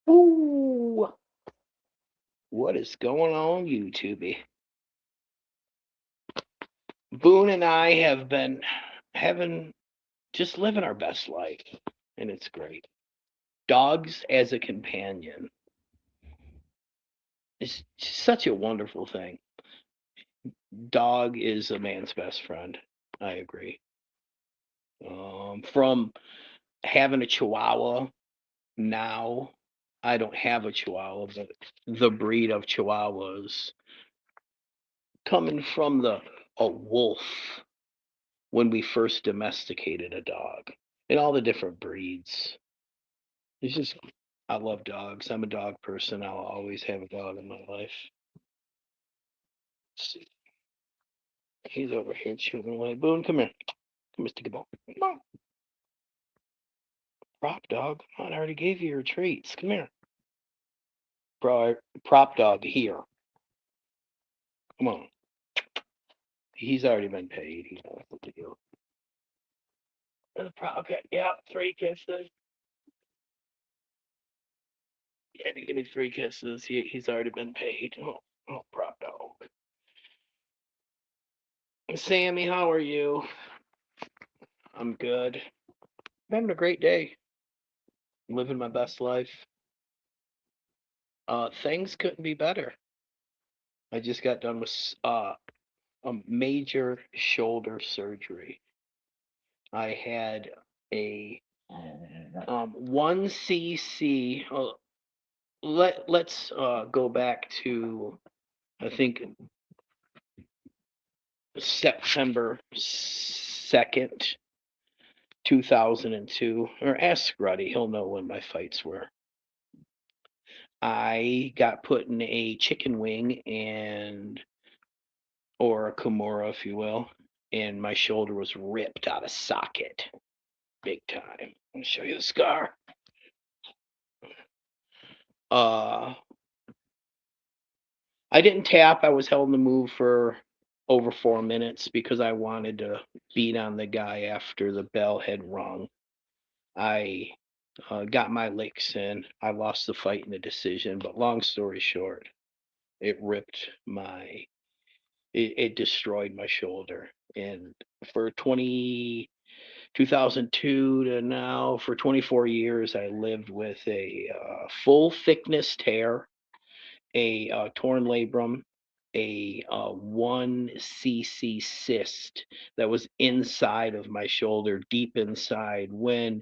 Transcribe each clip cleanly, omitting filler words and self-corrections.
Ooh, what is going on, YouTube? Boone and I have been having just living our best life, and it's great. Dogs as a companion is such a wonderful thing. Dog is a man's best friend. I agree. From having a Chihuahua now, I don't have a Chihuahua, but the breed of Chihuahuas coming from the a wolf when we first domesticated a dog and all the different breeds. It's just, I love dogs. I'm a dog person. I'll always have a dog in my life. Let's see. He's over here chewing away. Boone, come here. Come here, stick a ball. Come on. Prop dog. Come on, I already gave you your treats. Come here. Prop dog here. Come on. He's already been paid. He knows what to do. Okay, yeah, 3 kisses. Yeah, to give me 3 kisses. He's already been paid. Oh, prop dog. Sammy, how are you? I'm good. I'm having a great day. Living my best life. Things couldn't be better. I just got done with a major shoulder surgery. I had a 1 cc. Let's go back to, I think, September 2nd, 2002. Or ask Ruddy, he'll know when my fights were. I got put in a chicken wing or a Kimura, if you will, and my shoulder was ripped out of socket, big time. Let me show you the scar. Uh, I didn't tap. I was held in the move for over 4 minutes because I wanted to beat on the guy after the bell had rung. I got my licks in. I lost the fight in a decision, but long story short, it ripped my it destroyed my shoulder. And for 2002 to now, for 24 years, I lived with a full thickness tear, a torn labrum, a 1 cc cyst that was inside of my shoulder, deep inside. When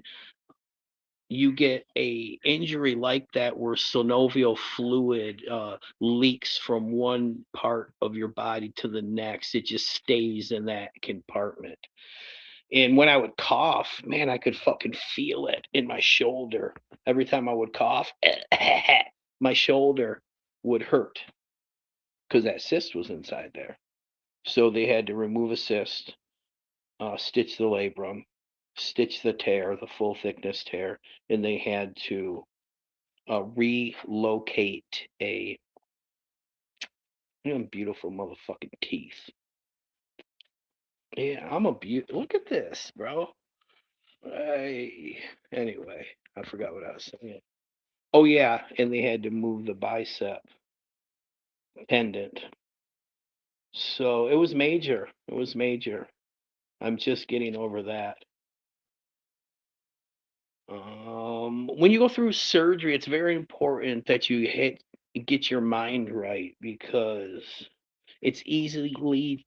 you get a injury like that where synovial fluid leaks from one part of your body to the next, it just stays in that compartment. And when I would cough, man, I could fucking feel it in my shoulder. Every time I would cough, my shoulder would hurt because that cyst was inside there. So they had to remove a cyst, stitch the labrum, stitch the tear, the full thickness tear, and they had to relocate beautiful motherfucking teeth. Yeah, I'm a look at this, bro. Anyway, I forgot what I was saying. Oh yeah, and they had to move the bicep tendon. So it was major. It was major. I'm just getting over that. When you go through surgery, it's very important that you get your mind right because it's easily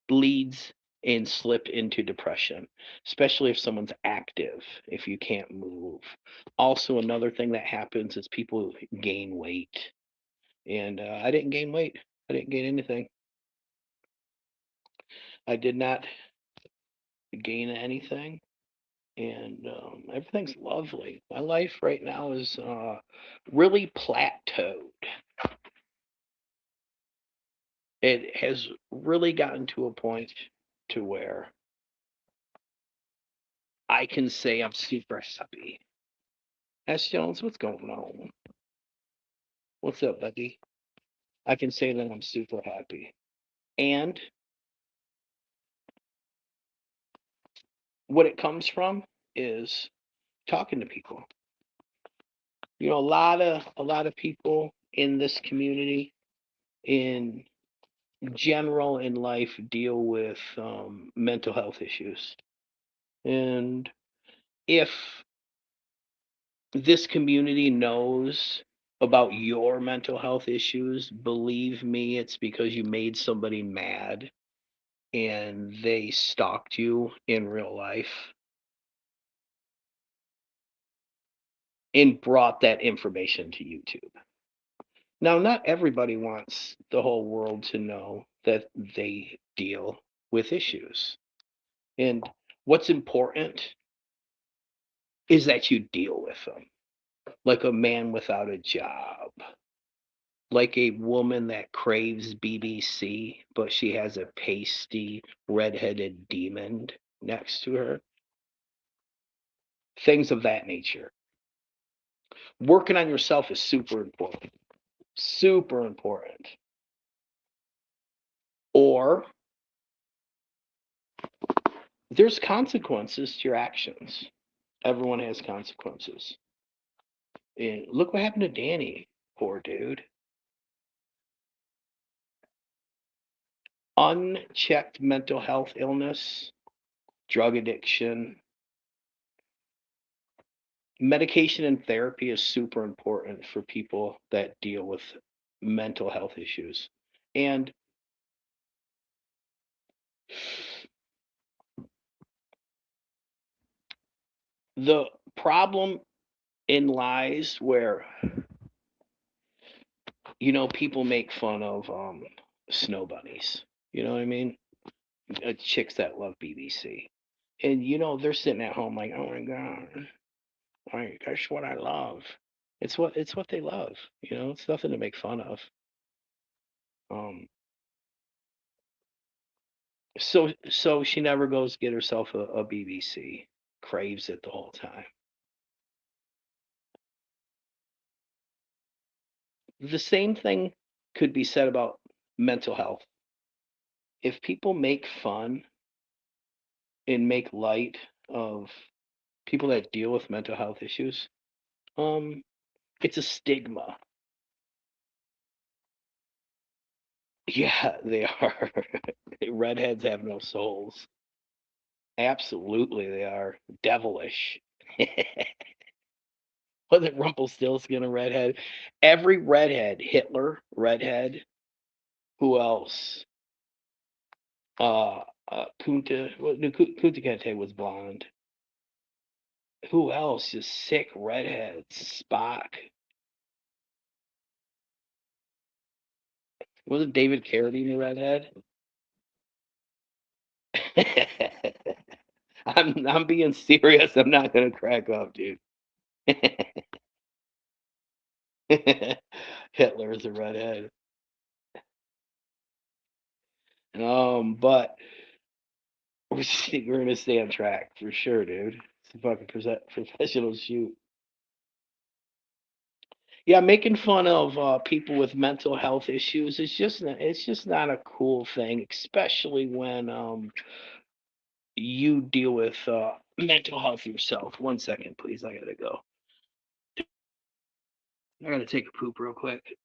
leads and slip into depression, especially if someone's active, if you can't move. Also, another thing that happens is people gain weight. And I didn't gain weight. I didn't gain anything. I did not gain anything. And everything's lovely. My life right now is really plateaued. It has really gotten to a point to where I can say I'm super happy. S. Jones, what's going on? What's up, buddy? I can say that I'm super happy. And what it comes from is talking to people. A lot of people in this community, in general in life, deal with mental health issues. And if this community knows about your mental health issues, believe me, it's because you made somebody mad and they stalked you in real life and brought that information to YouTube. Now, not everybody wants the whole world to know that they deal with issues. And what's important is that you deal with them, like a man without a job, like a woman that craves BBC, but she has a pasty, redheaded demon next to her. Things of that nature. Working on yourself is super important. Super important. Or there's consequences to your actions. Everyone has consequences. And look what happened to Danny. Poor dude. Unchecked mental health illness, drug addiction, medication and therapy is super important for people that deal with mental health issues. And the problem in lies where, people make fun of snow bunnies. You know what I mean? Chicks that love BBC. And they're sitting at home like, oh my God, that's what I love. It's what they love. It's nothing to make fun of. Um, so she never goes get herself a BBC. Craves it the whole time. The same thing could be said about mental health. If people make fun and make light of people that deal with mental health issues, um, it's a stigma. Yeah, they are. Redheads have no souls. Absolutely, they are devilish. Wasn't Rumpelstiltskin a redhead? Every redhead, Hitler, redhead. Who else? Kunta. Well, no, Kunta Kinte was blonde. Who else? Just sick redheads. Spock. Wasn't David Carradine a redhead? I'm being serious. I'm not gonna crack up, dude. Hitler is a redhead. But we're gonna stay on track for sure, dude. It's a fucking professional shoot. Yeah, making fun of people with mental health issues is it's just not a cool thing, especially when you deal with mental health yourself. One second, please. I gotta go. I gotta take a poop real quick.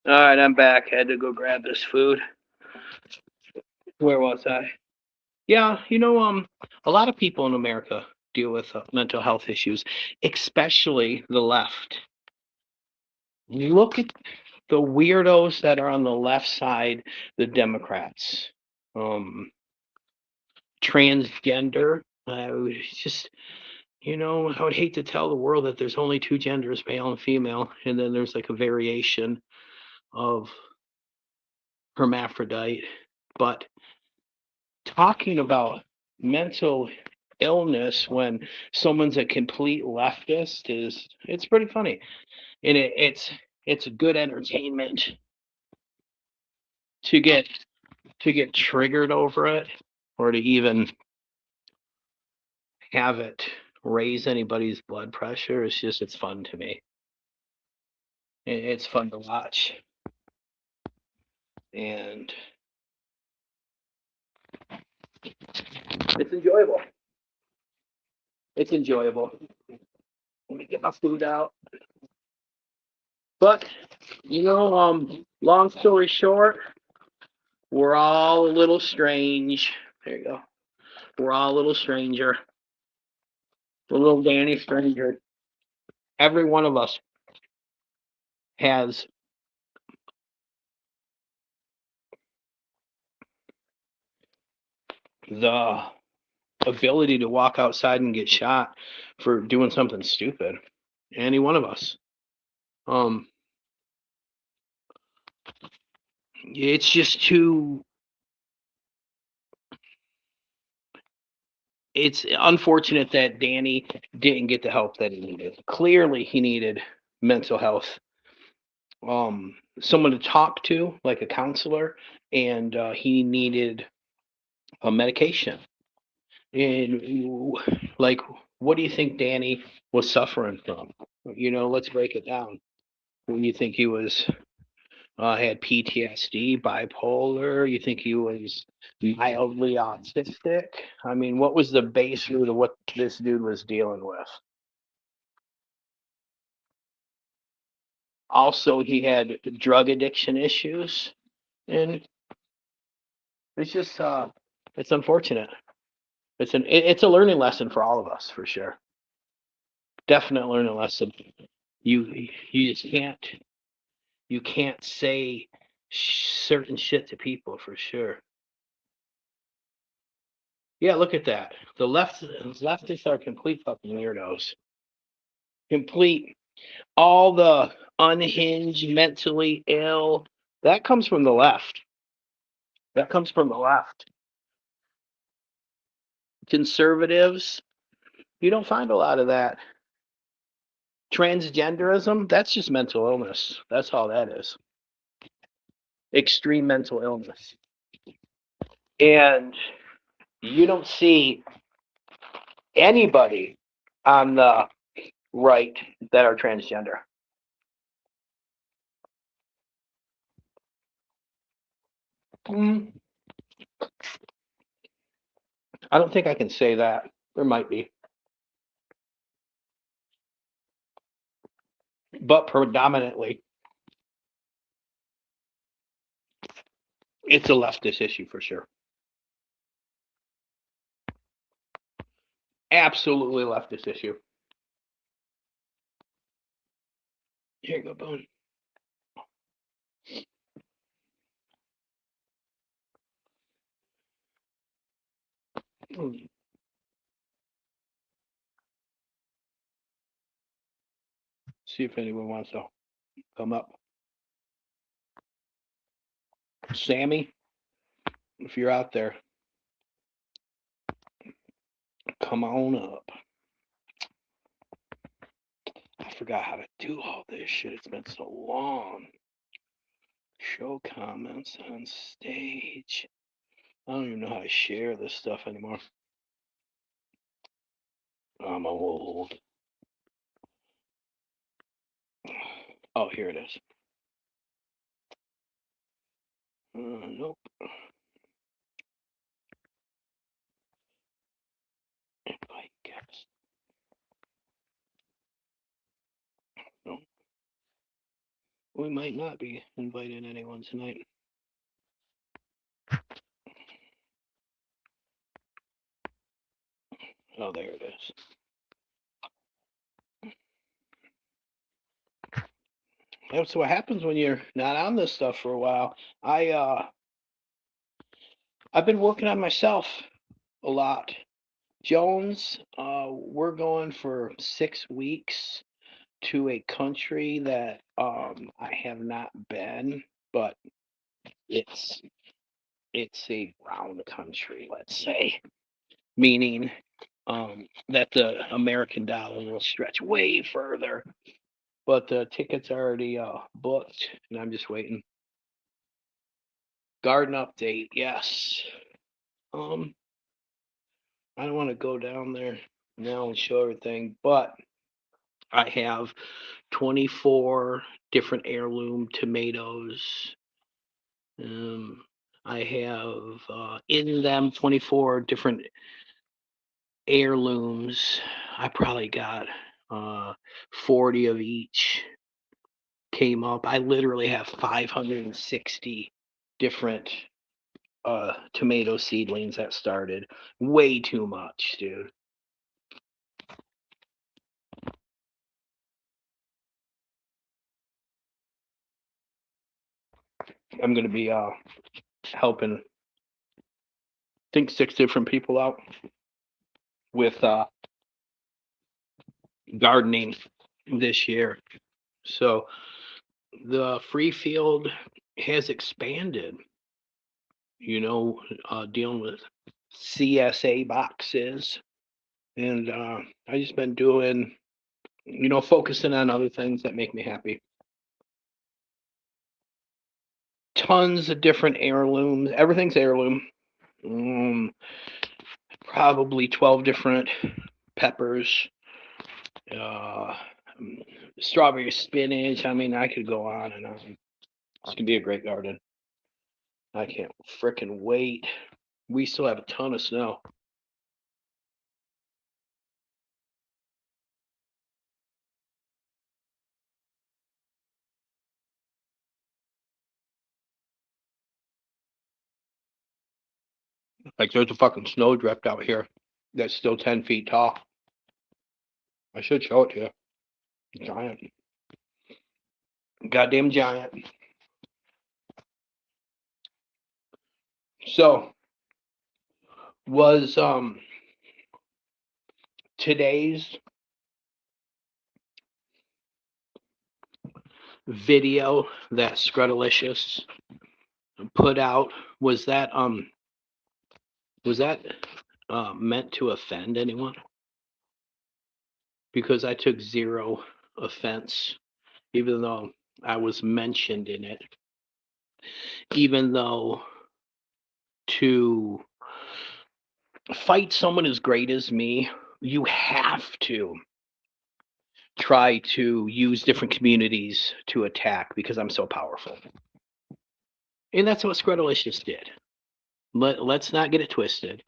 All right, I'm back. Had to go grab this food. Where was I? Yeah, a lot of people in America deal with mental health issues, especially the left. Look at the weirdos that are on the left side, the Democrats. Um, Transgender. Just, I would hate to tell the world that there's only two genders, male and female, and then there's like a variation of hermaphrodite. But talking about mental illness when someone's a complete leftist it's pretty funny, and it's good entertainment to get triggered over it, or to even have it raise anybody's blood pressure. It's fun to me. It's fun to watch, and it's enjoyable. It's enjoyable. Let me get my food out. But long story short, we're all a little strange. There you go. We're all a little stranger. A little Danny stranger. Every one of us has the ability to walk outside and get shot for doing something stupid. Any one of us. Um, it's just too. It's unfortunate that Danny didn't get the help that he needed. Clearly, he needed mental health, someone to talk to, like a counselor, and he needed a medication. And like, what do you think Danny was suffering from? Let's break it down. When you think he was had PTSD, bipolar, you think he was mildly autistic? I mean, what was the base root of what this dude was dealing with? Also, he had drug addiction issues, and it's just it's unfortunate. It's a learning lesson for all of us, for sure. Definite learning lesson. You just can't say certain shit to people, for sure. Yeah, look at that. The leftists are complete fucking weirdos. Complete. All the unhinged, mentally ill. That comes from the left. That comes from the left. Conservatives, you don't find a lot of that. Transgenderism, that's just mental illness. That's all that is. Extreme mental illness. And you don't see anybody on the right that are transgender. Mm, I don't think I can say that. There might be. But predominantly, it's a leftist issue for sure. Absolutely leftist issue. Here you go, Boone. See if anyone wants to come up. Sammy, if you're out there, come on up. I forgot how to do all this shit. It's been so long. Show comments on stage. I don't even know how to share this stuff anymore. I'm old. Oh, here it is. Nope. Invite guest. Nope. we might not be inviting anyone tonight. Oh, there it is. That's what happens when you're not on this stuff for a while. I've been working on myself a lot. Jones, we're going for 6 weeks to a country that I have not been, but it's a round country, let's say, meaning that the American dollar will stretch way further. But the tickets are already booked, and I'm just waiting. Garden update, yes. Um, I don't want to go down there now and show everything, but I have 24 different heirloom tomatoes. I have in them 24 different heirlooms. I probably got 40 of each came up. I literally have 560 different tomato seedlings that started. Way too much, dude. I'm gonna be helping, I think, 6 different people out with gardening this year. So the free field has expanded, dealing with CSA boxes. And I just been doing, focusing on other things that make me happy. Tons of different heirlooms. Everything's heirloom. Probably 12 different peppers. Uh, Strawberry spinach. I mean, I could go on and on. It's gonna be a great garden. I can't frickin' wait. We still have a ton of snow. Like there's a fucking snowdrift out here that's still 10 feet tall. I should show it to you. Giant. Goddamn giant. So was today's video that Scrudalicious put out, was that meant to offend anyone? Because I took zero offense, even though I was mentioned in it. Even though to fight someone as great as me, you have to try to use different communities to attack because I'm so powerful. And that's what Scrudalicious did. Let's not get it twisted.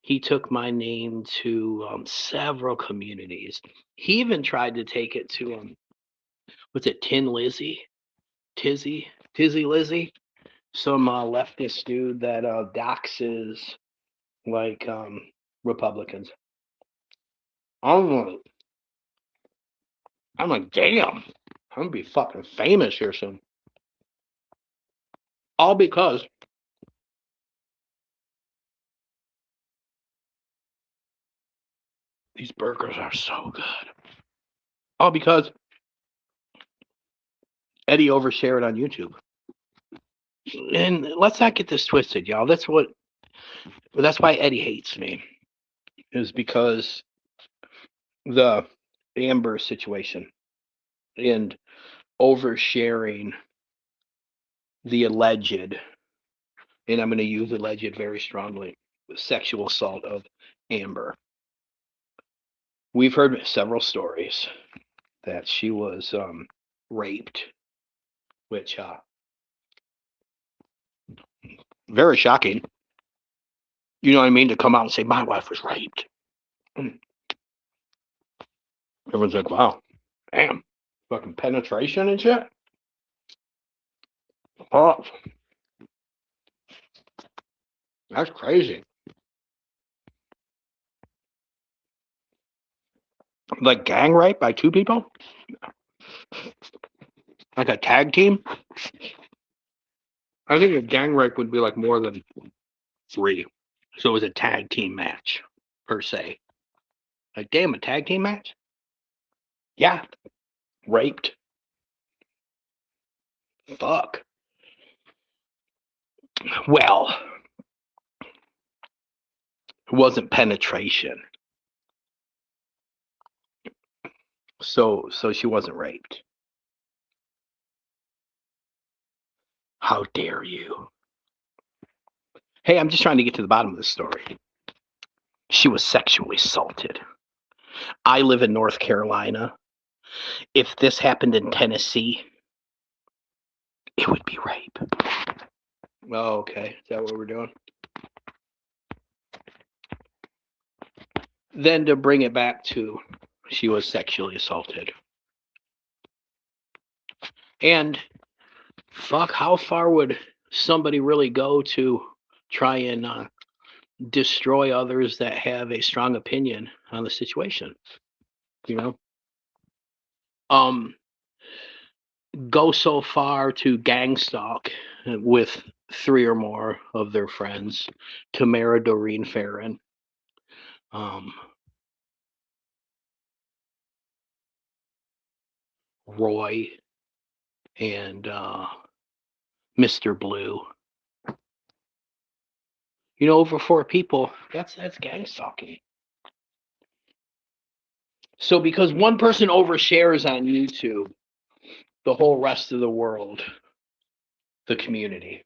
He took my name to several communities. He even tried to take it to what's it, Tin Lizzie, Tizzy Lizzie, some leftist dude that doxes like Republicans. I'm like, damn, I'm gonna be fucking famous here soon. All because these burgers are so good. All because Eddie overshared on YouTube. And let's not get this twisted, y'all. That's why Eddie hates me. Is because the Amber situation and oversharing the alleged, and I'm going to use alleged very strongly, sexual assault of Amber. We've heard several stories that she was raped, which very shocking. You know what I mean? To come out and say my wife was raped. Everyone's like, wow, damn, fucking penetration and shit. Oh, that's crazy. Like gang rape by two people? Like a tag team? I think a gang rape would be like more than three. So it was a tag team match, per se. Like, damn, a tag team match? Yeah. Raped. Fuck. Well, it wasn't penetration. So she wasn't raped. How dare you? Hey, I'm just trying to get to the bottom of the story. She was sexually assaulted. I live in North Carolina. If this happened in Tennessee, it would be rape. Oh, okay. Is that what we're doing? Then to bring it back to she was sexually assaulted. And fuck, how far would somebody really go to try and destroy others that have a strong opinion on the situation? You know, um, go so far to gang stalk with three or more of their friends, Tamara Doreen Farron, um, Roy, and Mr. Blue. You know, over four people. That's gang stalking. So because one person overshares on YouTube, the whole rest of the world, the community,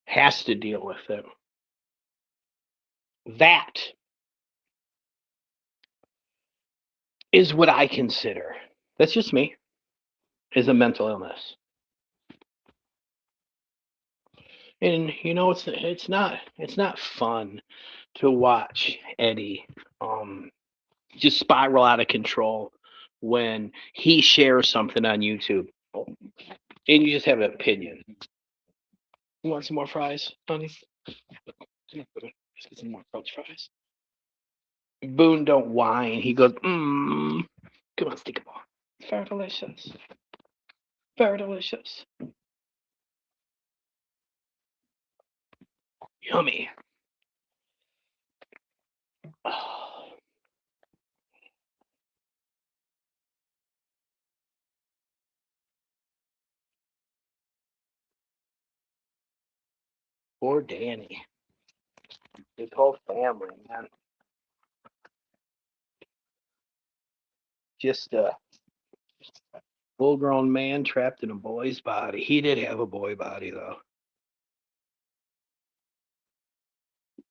has to deal with it. That is what I consider. That's just me. Is a mental illness. And you know, it's not fun to watch Eddie just spiral out of control when he shares something on YouTube and you just have an opinion. You want some more fries, honey? Let's get some more French fries. Boone don't whine. He goes, come on, stick 'em on. Very delicious. Very delicious. Yummy. Oh, poor Danny. His whole family, man. Just a full grown man trapped in a boy's body. He did have a boy body, though.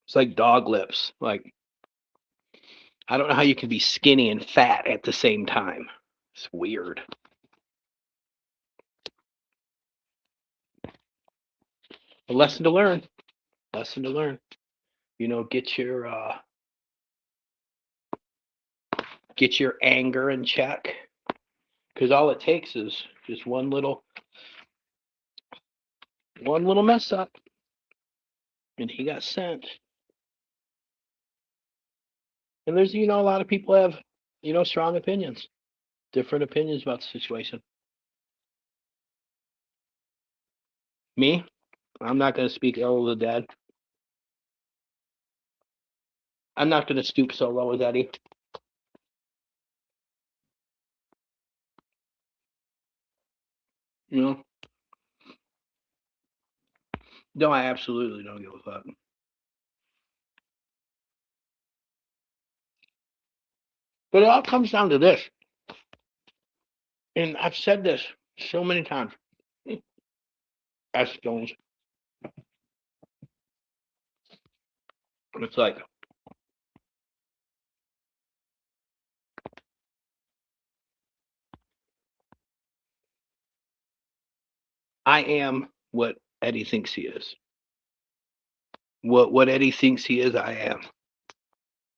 It's like dog lips. Like, I don't know how you can be skinny and fat at the same time. It's weird. A lesson to learn. Lesson to learn. You know, get your anger in check. Because all it takes is just one little mess up. And he got sent. And there's, a lot of people have, strong opinions, different opinions about the situation. Me, I'm not going to speak ill of the dead. I'm not going to stoop so low as Eddie. You know? No, I absolutely don't give a fuck. But it all comes down to this. And I've said this so many times. S. Jones. It's like, I am what Eddie thinks he is. What Eddie thinks he is, I am.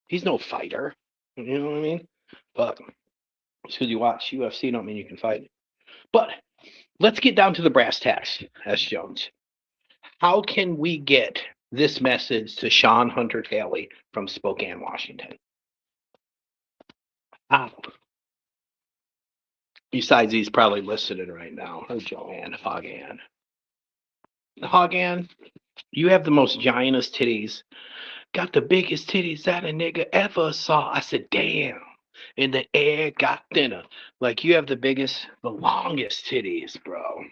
He's no fighter. You know what I mean? But just because you watch UFC don't mean you can fight. But let's get down to the brass tacks, S. Jones. How can we get this message to Sean Hunter Talley from Spokane, Washington? How? Besides, he's probably listening right now. Or Joanne Hogan. Hogan, you have the most giantest titties. Got the biggest titties that a nigga ever saw. I said, damn. And the air got thinner. Like you have the biggest, the longest titties, bro.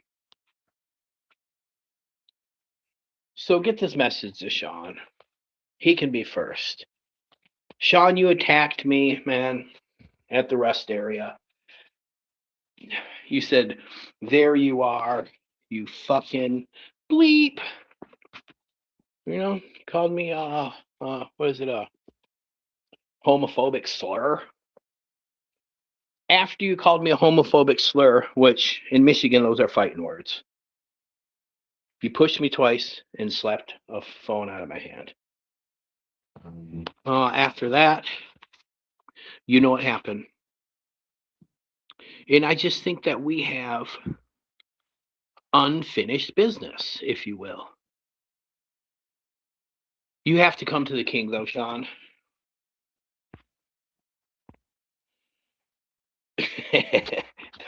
So get this message to Sean. He can be first. Sean, you attacked me, man, at the rest area. You said, there you are, you fucking bleep. You know, called me, what is it, a homophobic slur? After you called me a homophobic slur, which in Michigan, those are fighting words, you pushed me twice and slapped a phone out of my hand. After that, you know what happened. And I just think that we have unfinished business, if you will. You have to come to the king, though, Sean.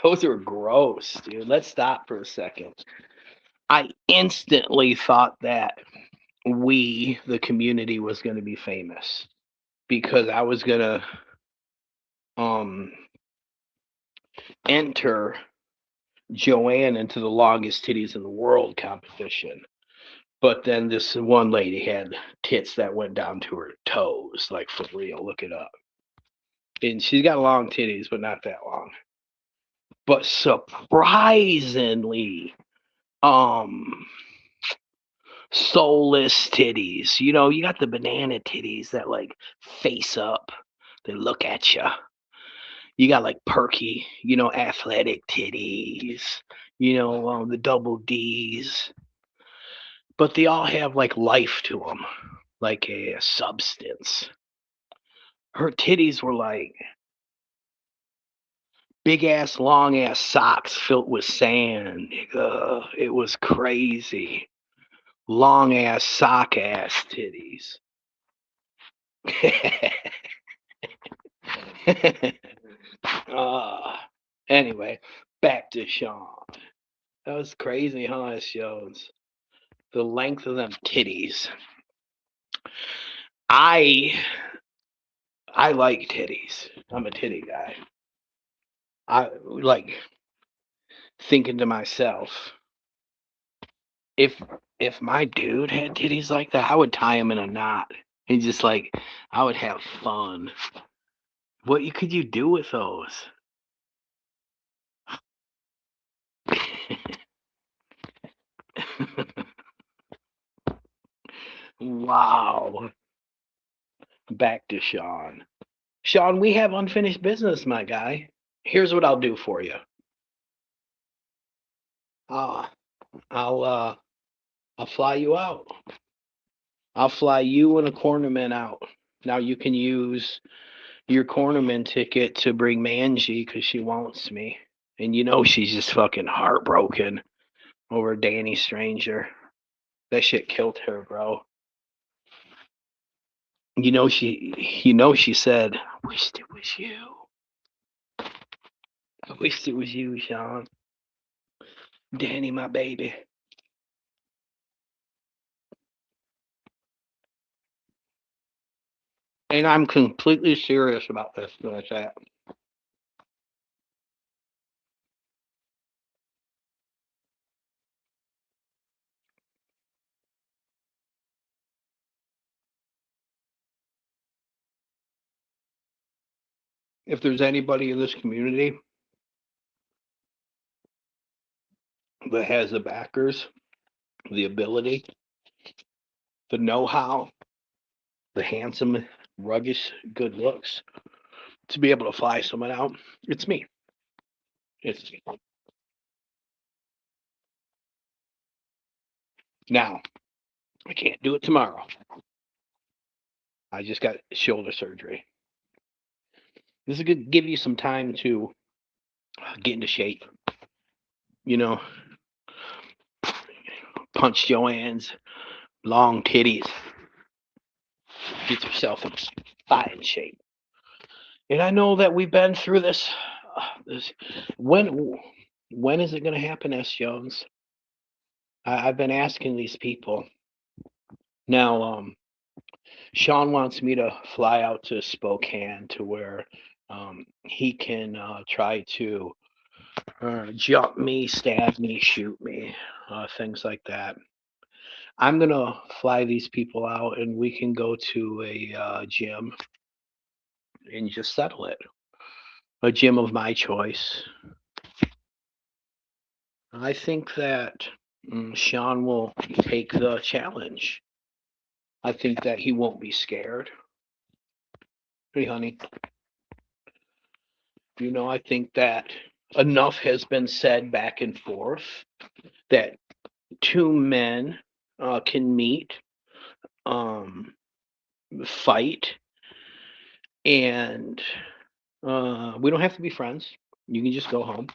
Those are gross, dude. Let's stop for a second. I instantly thought that we, the community, was going to be famous because I was going to um enter Joanne into the longest titties in the world competition. But then this one lady had tits that went down to her toes, like for real. Look it up. And she's got long titties, but not that long. But surprisingly, um, soulless titties. You know, you got the banana titties that like face up, they look at you. You got like perky, you know, athletic titties, you know, the double D's, but they all have like life to them, like a substance. Her titties were like big ass, long ass socks filled with sand. It was crazy. Long ass sock ass titties. uh, anyway, back to Sean. That was crazy, huh? It shows the length of them titties. I I like titties. I'm a titty guy. I like thinking to myself, if if my dude had titties like that, I would tie him in a knot and just like I would have fun. What could you do with those? Wow. Back to Sean. Sean, we have unfinished business, my guy. Here's what I'll do for you. Uh, I'll fly you out. I'll fly you and a cornerman out. Now you can use your cornerman ticket to bring Manji because she wants me. And you know she's just fucking heartbroken over Danny Stranger. That shit killed her, bro. You know she said, I wished it was you. I wished it was you, Sean. Danny, my baby. And I'm completely serious about this. Like that. If there's anybody in this community that has the backers, the ability, the know-how, the handsome, ruggish, good looks to be able to fly someone out, it's me. It's me. Now, I can't do it tomorrow. I just got shoulder surgery. This is going to give you some time to get into shape. you know, punch Joanne's long titties, get yourself in fine shape. And I know that we've been through this. This when is it going to happen, S. Jones? I've been asking these people now. Sean wants me to fly out to Spokane to where he can try to jump me, stab me, shoot me, things like that. I'm gonna fly these people out, and we can go to a gym and just settle it. A gym of my choice. I think that Sean will take the challenge. I think that he won't be scared. Hey, honey. I think that enough has been said back and forth that two men can meet, um, fight, and we don't have to be friends. You can just go home.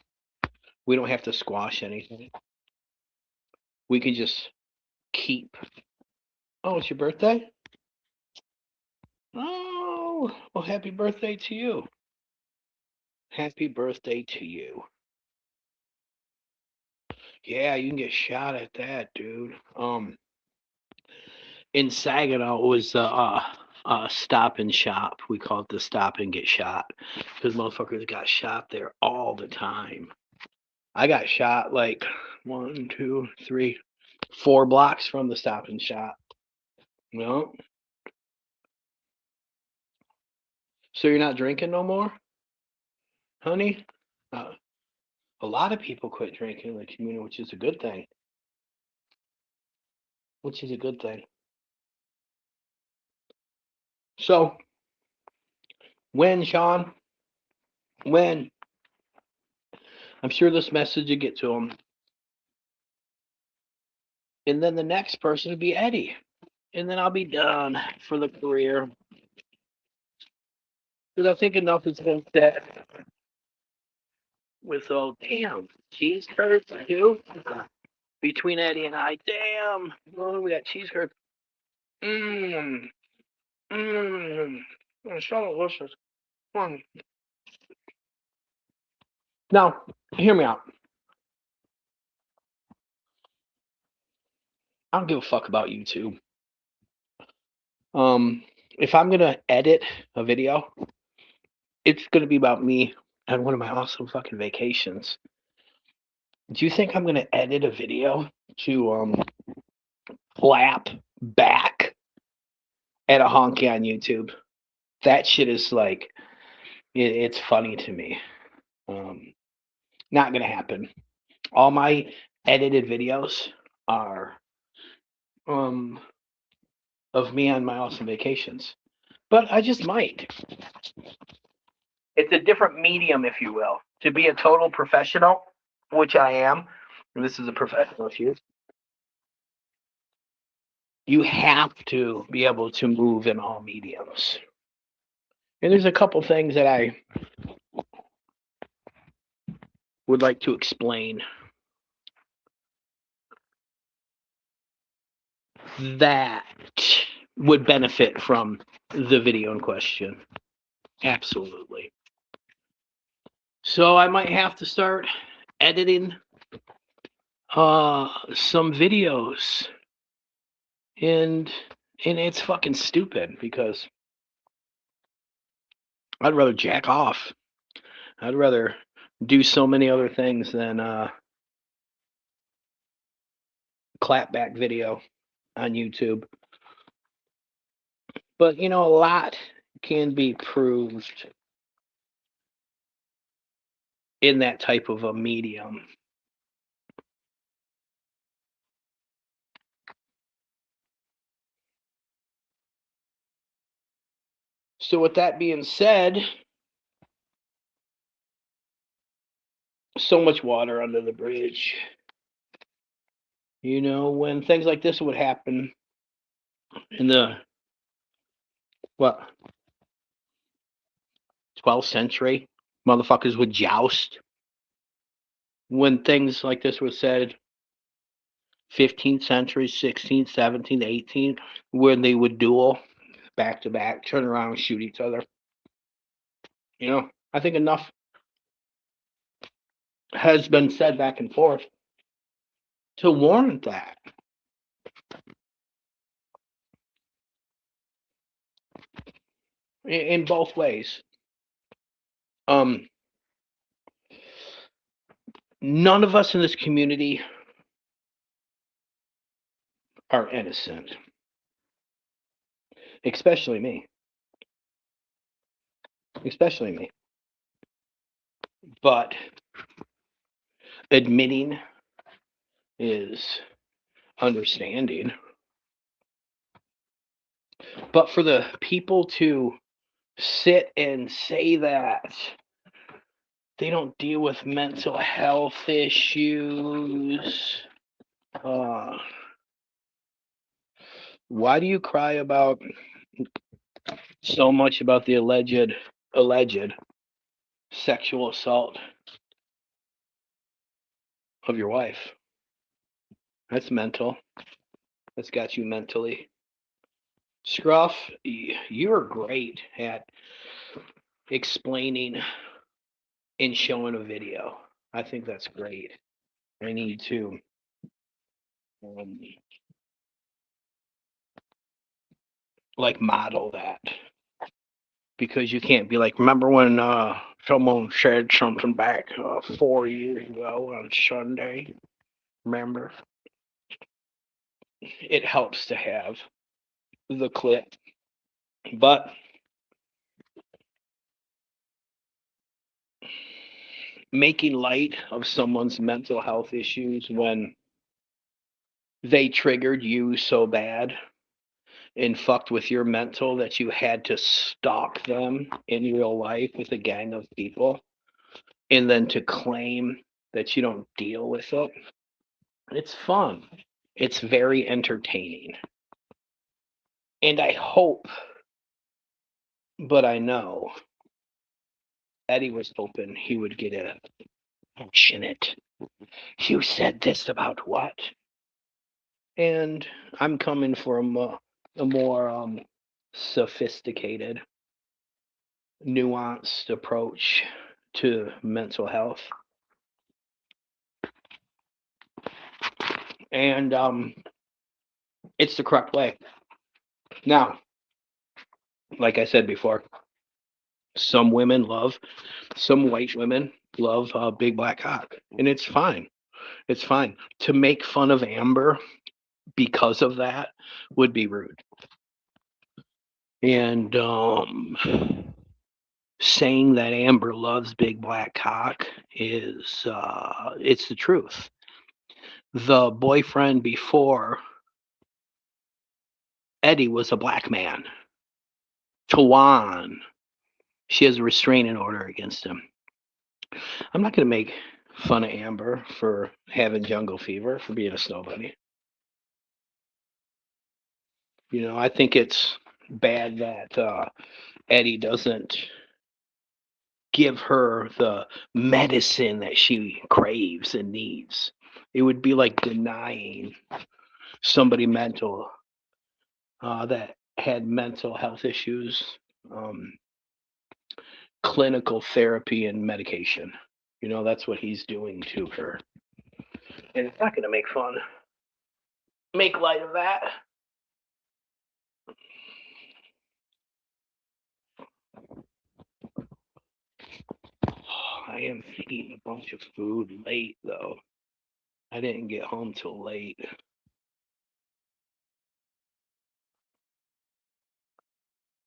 We don't have to squash anything. We can just keep. Oh, it's your birthday? Oh, well, happy birthday to you. Happy birthday to you. Yeah, you can get shot at that, dude. In Saginaw it was Stop and Shop. We call it the Stop and Get Shot because motherfuckers got shot there all the time. I got shot like 1, 2, 3, 4 blocks from the Stop and Shop. No, so you're not drinking no more, honey? Uh, a lot of people quit drinking in the community, which is a good thing. Which is a good thing. So when Sean, when I'm sure this message will get to him, and then the next person would be Eddie, and then I'll be done for the career. Because I think enough has been said with damn cheese curds too between Eddie and I. Damn, oh, we got cheese curds. Mmm, mmm, it's so delicious. Mm. Now, hear me out. I don't give a fuck about YouTube. If I'm gonna edit a video, it's gonna be about me on one of my awesome fucking vacations. Do you think I'm gonna edit a video to clap back at a honky on YouTube? That shit is like it's funny to me. Um, Not gonna happen. All my edited videos are um of me on my awesome vacations, but I just might. It's a different medium, if you will. To be a total professional, which I am, and this is a professional shoot, you have to be able to move in all mediums. And there's a couple things that I would like to explain that would benefit from the video in question. Absolutely. So I might have to start editing some videos, and it's fucking stupid because I'd rather jack off. I'd rather do so many other things than clapback video on YouTube. But a lot can be proved in that type of a medium. So with that being said, so much water under the bridge. When things like this would happen in the what 12th century, motherfuckers would joust. when things like this were said, 15th century, 16th, 17th, 18th, when they would duel back to back, turn around and shoot each other. I think enough has been said back and forth to warrant that in both ways. Um, None of us in this community are innocent, especially me. Especially me. But admitting is understanding. But for the people to sit and say that they don't deal with mental health issues, why do you cry about so much about the alleged sexual assault of your wife? That's mental. That's got you mentally. Scruff, you're great at explaining and showing a video. I think that's great. I need to um, like model that, because you can't be like, remember when someone said something back 4 years ago on Sunday? Remember? It helps to have the clip, but making light of someone's mental health issues when they triggered you so bad and fucked with your mental that you had to stalk them in real life with a gang of people, and then to claim that you don't deal with it. It's fun. It's very entertaining. And I hope, but I know Eddie was hoping he would get a passionate, you said this about what? And I'm coming from a more sophisticated, nuanced approach to mental health. And it's the correct way. Now, like I said before, some white women love big black cock, and it's fine. It's fine. To make fun of Amber because of that would be rude. And saying that Amber loves big black cock is it's the truth. The boyfriend before Eddie was a black man. Tawan. She has a restraining order against him. I'm not going to make fun of Amber for having jungle fever, for being a snow bunny. I think it's bad that Eddie doesn't give her the medicine that she craves and needs. It would be like denying somebody that had mental health issues, um, clinical therapy and medication. That's what he's doing to her. And it's not going to make light of that. I am eating a bunch of food late, though. I didn't get home till late.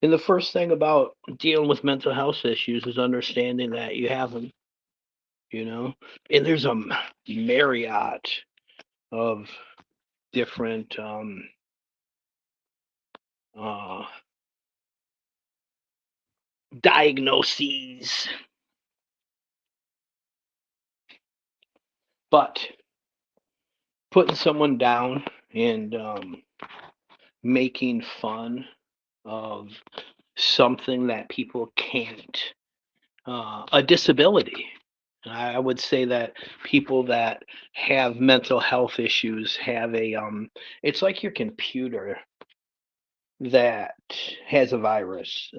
And the first thing about dealing with mental health issues is understanding that you have them, And there's a myriad of different uh, diagnoses. But putting someone down and making fun of something that people can't, a disability, I would say that people that have mental health issues have it's like your computer that has a virus.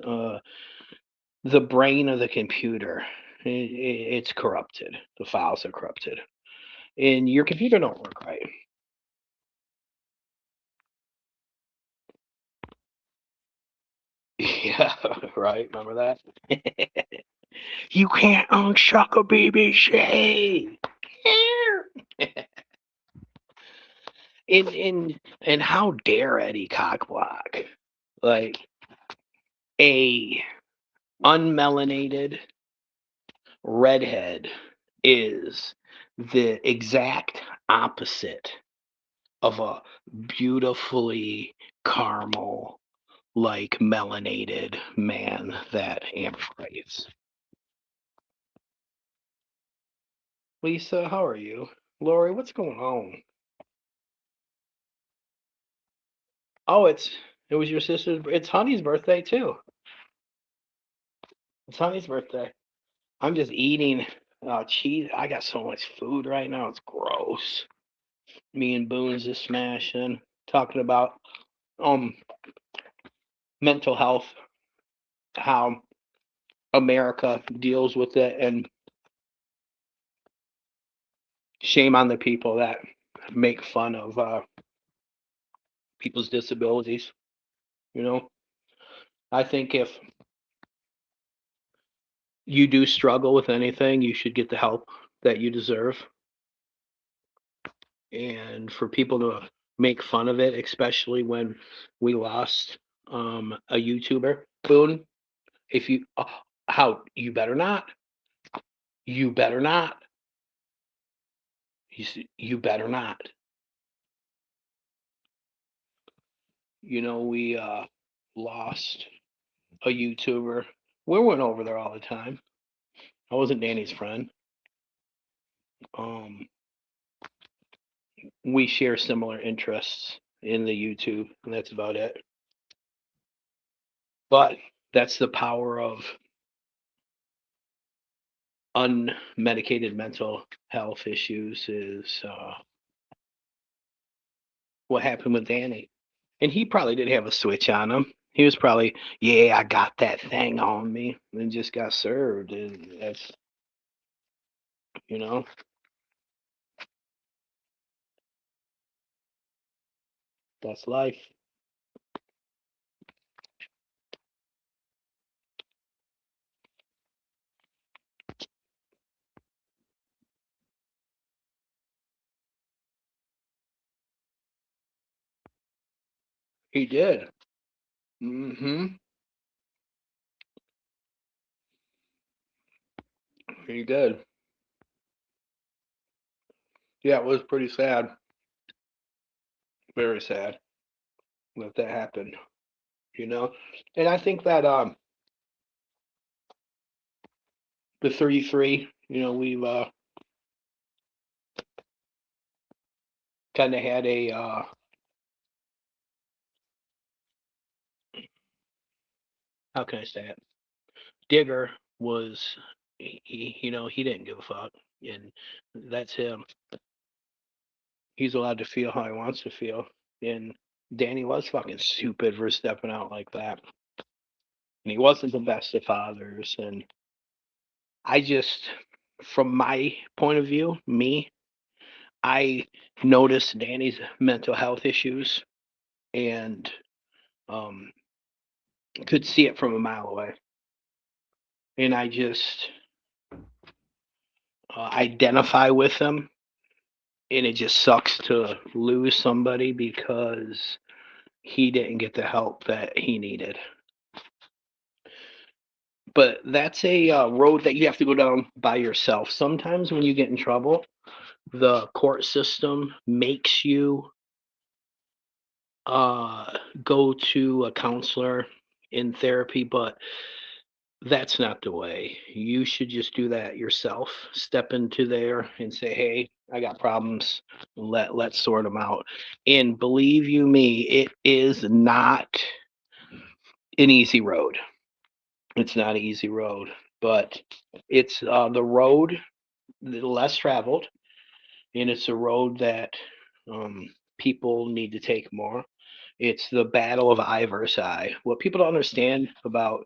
The brain of the computer, it's corrupted. The files are corrupted, and your computer don't work right. Yeah, right. Remember that? You can't unshuck a BBC. And how dare Eddie Cockblock? Like a unmelanated redhead is the exact opposite of a beautifully caramel like melanated man that Amber craves. Lisa, how are you? Lori, what's going on? Oh, it was your sister's. It's Honey's birthday too. It's Honey's birthday. I'm just eating cheese. I got so much food right now. It's gross. Me and Boone's just smashing, talking about um mental health, how America deals with it, and shame on the people that make fun of people's disabilities. You know, I think if you do struggle with anything, you should get the help that you deserve. And for people to make fun of it, especially when we lost a YouTuber, Boone, if you, how, you better not, you better not. We lost a YouTuber. We went over there all the time. I wasn't Danny's friend. Um, we share similar interests in the YouTube, and that's about it. But that's the power of unmedicated mental health issues is what happened with Danny. And he probably did have a switch on him. He was probably, yeah, I got that thing on me, and just got served. And you know, that's life. He did. Mm-hmm. He did. Yeah, it was pretty sad. Very sad that happened. You know, and I think that the 33, we've kind of had a how can I say it? Digger was he didn't give a fuck, and that's him. He's allowed to feel how he wants to feel, and Danny was fucking stupid for stepping out like that, and he wasn't the best of fathers. And I just, from my point of view, I noticed Danny's mental health issues and um, could see it from a mile away, and I just identify with him. And it just sucks to lose somebody because he didn't get the help that he needed. But that's a road that you have to go down by yourself. Sometimes when you get in trouble, the court system makes you go to a counselor in therapy, but that's not the way. You should just do that yourself. Step into there and say, "Hey, I got problems. Let's sort them out." And believe you me, it is not an easy road. It's not an easy road, but it's the road less traveled, and it's a road that people need to take more. It's the battle of eye versus eye. What people don't understand about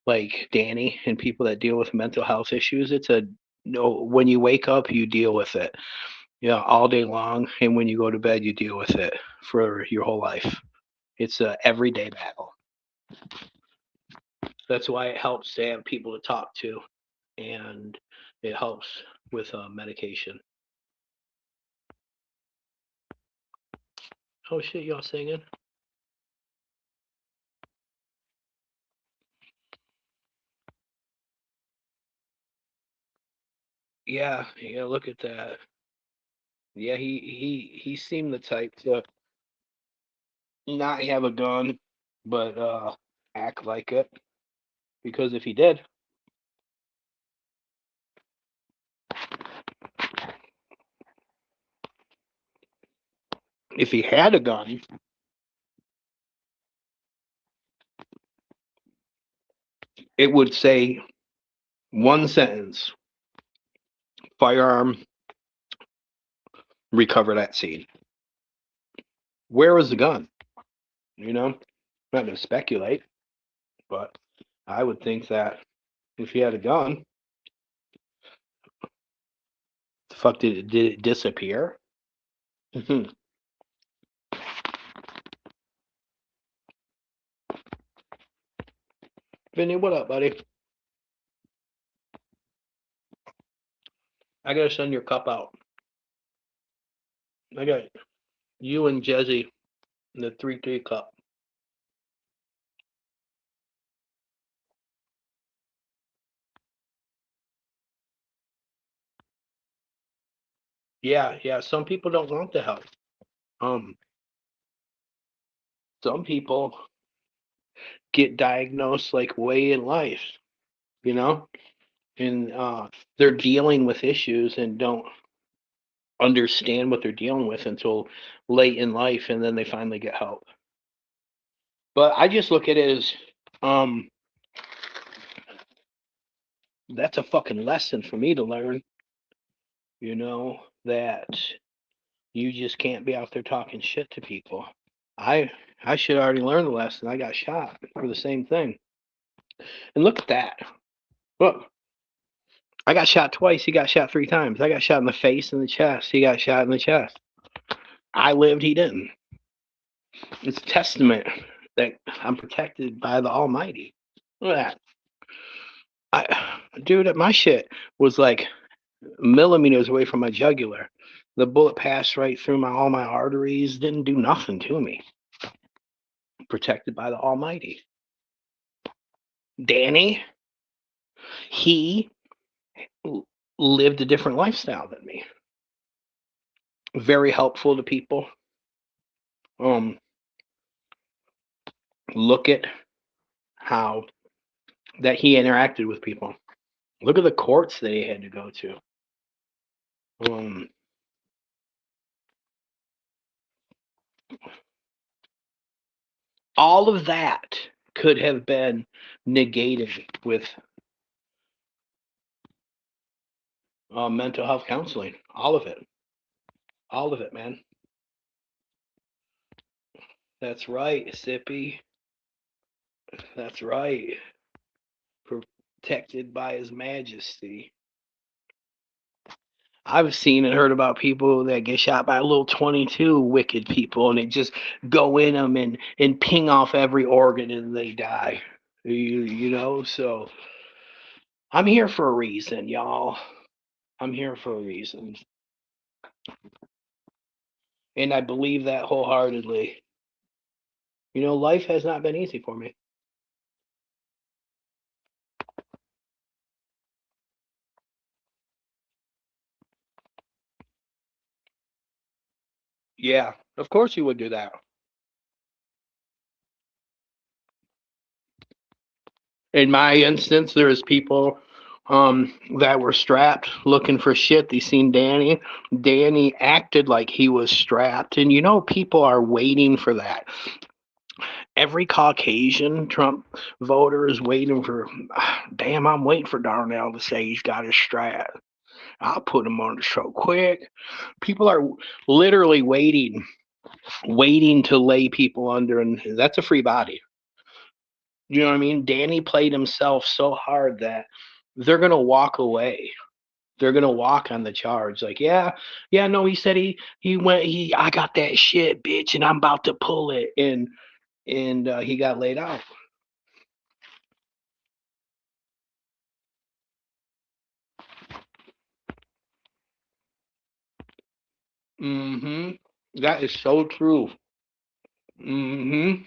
like Danny and people that deal with mental health issues, it's a no. When you wake up, you deal with it, all day long, and when you go to bed, you deal with it for your whole life. It's a everyday battle. That's why it helps to have people to talk to, and it helps with medication. Oh shit, y'all singing? Yeah, yeah. Look at that. Yeah, he seemed the type to not have a gun, but act like it. Because if he did, if he had a gun, it would say one sentence: firearm recovered at scene. Where was the gun? You know, not to speculate, but I would think that if he had a gun, the fuck did it disappear? Vinny, what up, buddy? I gotta send your cup out. I got you and Jezzy in the 3-3 cup. Yeah, yeah. Some people don't want the help. Um, some people get diagnosed like way in life, you know, and they're dealing with issues and don't understand what they're dealing with until late in life, and then they finally get help. But I just look at it as um, that's a fucking lesson for me to learn, that you just can't be out there talking shit to people. I I should already learn the lesson. I got shot for the same thing. And look at that. Look, I got shot twice. He got shot 3 times. I got shot in the face and the chest. He got shot in the chest. I lived. He didn't. It's a testament that I'm protected by the Almighty. Look at that. Dude, my shit was like millimeters away from my jugular. The bullet passed right through all my arteries. Didn't do nothing to me. Protected by the Almighty. Danny, he lived a different lifestyle than me. Very helpful to people. Um, Look at how that he interacted with people. Look at the courts that he had to go to. Um, all of that could have been negated with mental health counseling. All of it. All of it, man. That's right, Sippy. That's right. Protected by His Majesty. I've seen and heard about people that get shot by a little 22, wicked people, and they just go in them and ping off every organ and they die. So I'm here for a reason, y'all. I'm here for a reason. And I believe that wholeheartedly. Life has not been easy for me. Yeah, of course you would do that. In my instance, there's people that were strapped looking for shit. They seen Danny. Danny acted like he was strapped. And people are waiting for that. Every Caucasian Trump voter is waiting for, damn, I'm waiting for Darnell to say he's got his strap. I'll put him on the show quick. People are literally waiting to lay people under, and that's a free body. You know what I mean? Danny played himself so hard that they're gonna walk away. They're gonna walk on the charge. Like, yeah, yeah, no, he said I got that shit, bitch, and I'm about to pull it, and he got laid out. Mm-hmm. That is so true. Mm-hmm.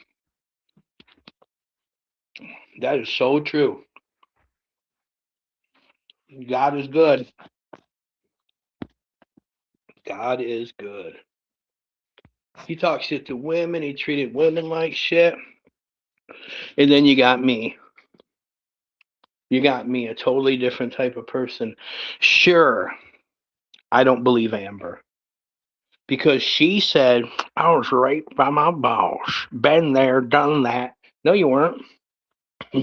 That is so true. God is good. God is good. He talks shit to women. He treated women like shit. And then you got me. You got me, a totally different type of person. Sure, I don't believe Amber because she said I was raped by my boss. Been there, done that. No, you weren't.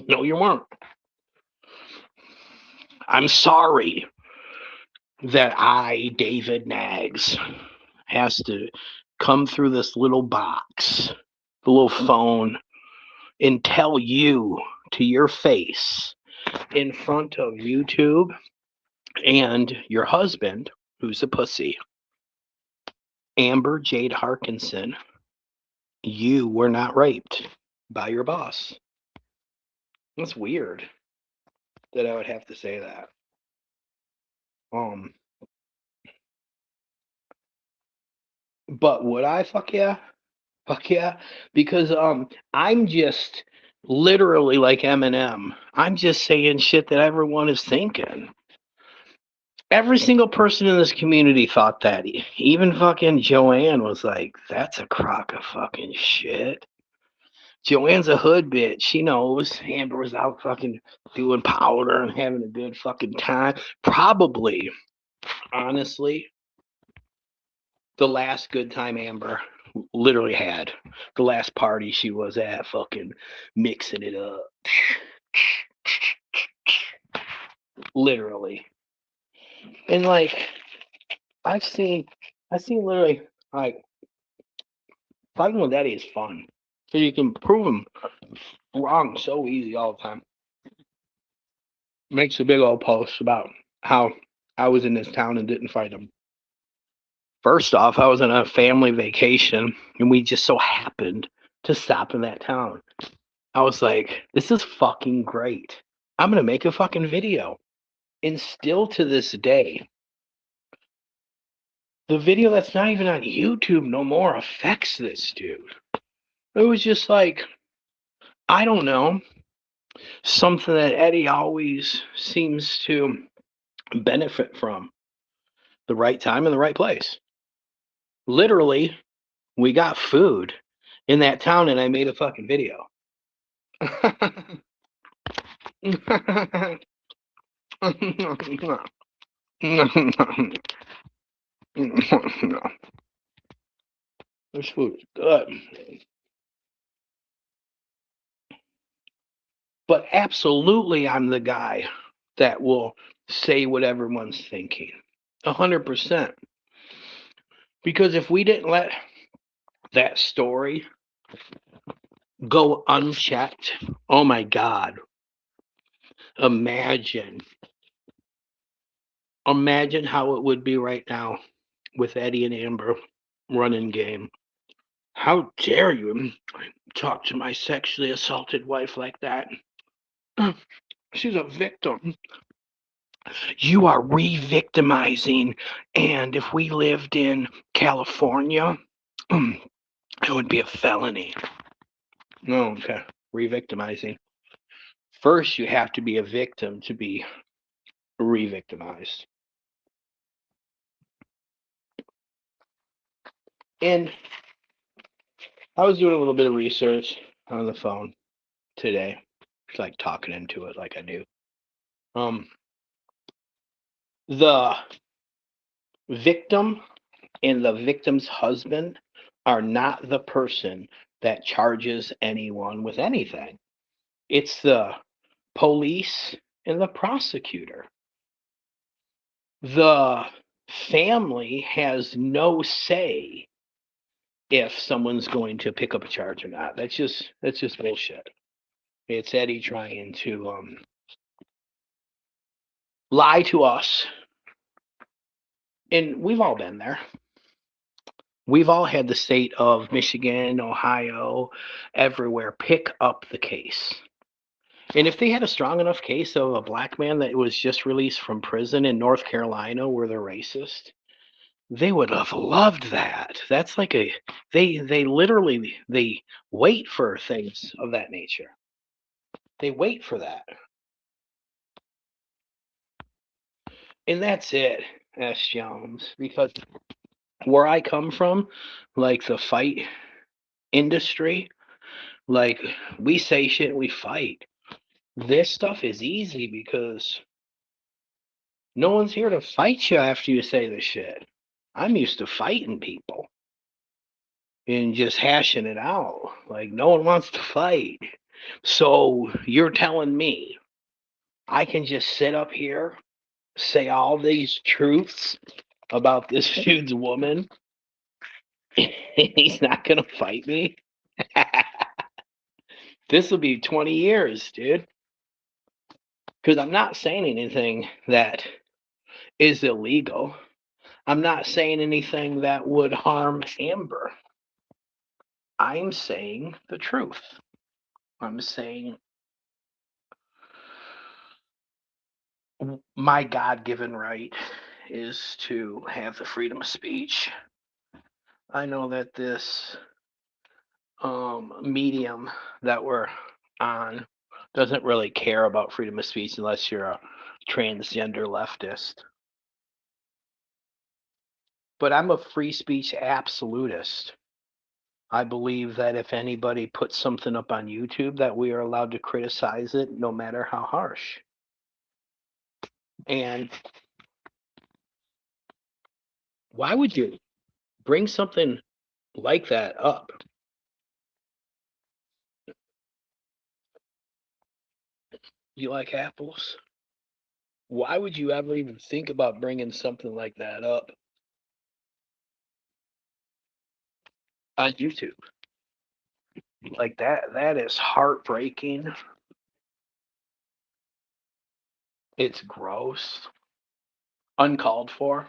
No, you weren't. I'm sorry that I, David Nags, has to come through this little box, the little phone, and tell you to your face in front of YouTube and your husband, who's a pussy, Amber Jade Harkinson, you were not raped by your boss. That's weird that I would have to say that. Um, but would I? Fuck yeah. Fuck yeah. Because I'm just literally like Eminem. I'm just saying shit that everyone is thinking. Every single person in this community thought that. Even fucking Joanne was like, that's a crock of fucking shit. Joanne's a hood bitch. She knows Amber was out fucking doing powder and having a good fucking time. Probably, honestly, the last good time Amber literally had. The last party she was at, fucking mixing it up. Literally. And like, I've seen literally, like, fighting with Eddie is fun. So you can prove him wrong so easy all the time. Makes a big old post about how I was in this town and didn't fight him. First off, I was on a family vacation and we just so happened to stop in that town. I was like, this is fucking great. I'm going to make a fucking video. And still to this day, the video that's not even on YouTube no more affects this dude. It was just like, I don't know, something that Eddie always seems to benefit from, the right time and the right place. Literally, we got food in that town and I made a fucking video. This food is good. But absolutely, I'm the guy that will say what everyone's thinking. 100%. Because if we didn't let that story go unchecked, oh my God, imagine. Imagine how it would be right now with Eddie and Amber running game. How dare you talk to my sexually assaulted wife like that? She's a victim. You are re victimizing. And if we lived in California, it would be a felony. No, okay. Re victimizing. First, you have to be a victim to be re victimized. And I was doing a little bit of research on the phone today. It's like talking into it like I do. Um, the victim and the victim's husband are not the person that charges anyone with anything. It's the police and the prosecutor. The family has no say if someone's going to pick up a charge or not. That's just bullshit. It's Eddie trying to lie to us, and we've all been there. We've all had the state of Michigan, Ohio, everywhere pick up the case. And if they had a strong enough case of a black man that was just released from prison in North Carolina where they're racist, they would have loved that. That's like a they literally they wait for things of that nature. They wait for that. And that's it, S. Jones, because where I come from, like the fight industry, like we say shit, we fight. This stuff is easy because no one's here to fight you after you say the shit. I'm used to fighting people and just hashing it out. Like no one wants to fight. So you're telling me I can just sit up here, say all these truths about this dude's woman, and he's not gonna fight me? This will be 20 years, dude. Because I'm not saying anything that is illegal. I'm not saying anything that would harm Amber. I'm saying the truth. I'm saying my God given right is to have the freedom of speech. I know that this medium that we're on doesn't really care about freedom of speech unless you're a transgender leftist. But I'm a free speech absolutist. I believe that if anybody puts something up on YouTube, that we are allowed to criticize it no matter how harsh. And why would you bring something like that up? You like apples? Why would you ever even think about bringing something like that up on YouTube? Like that is heartbreaking. It's gross, uncalled for.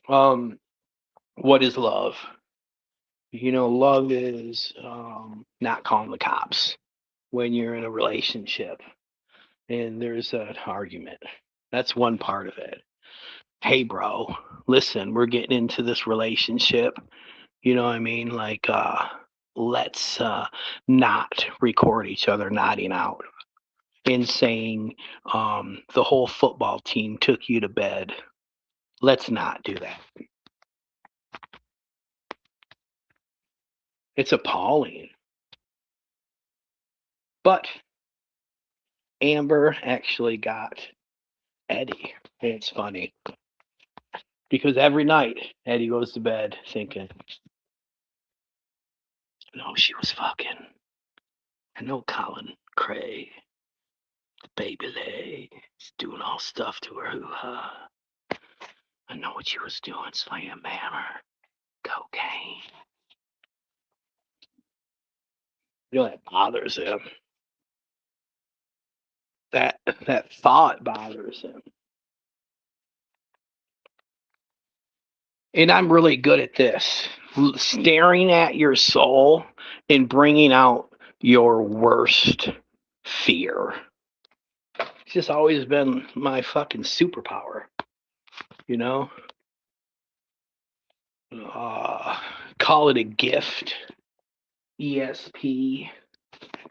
Um, what is love? Love is not calling the cops when you're in a relationship and there's an argument. That's one part of it. Hey, bro, listen, we're getting into this relationship. You know what I mean? Like, let's not record each other nodding out and saying the whole football team took you to bed. Let's not do that. It's appalling. But Amber actually got Eddie. And it's funny because every night Eddie goes to bed thinking, no, she was fucking. I know Colin Craig, the baby leg, is doing all stuff to her hoo-ha. I know what she was doing, slam hammer, cocaine. That bothers him. That thought bothers him. And I'm really good at this, staring at your soul and bringing out your worst fear. It's just always been my fucking superpower, you know? Uh, Call it a gift, ESP,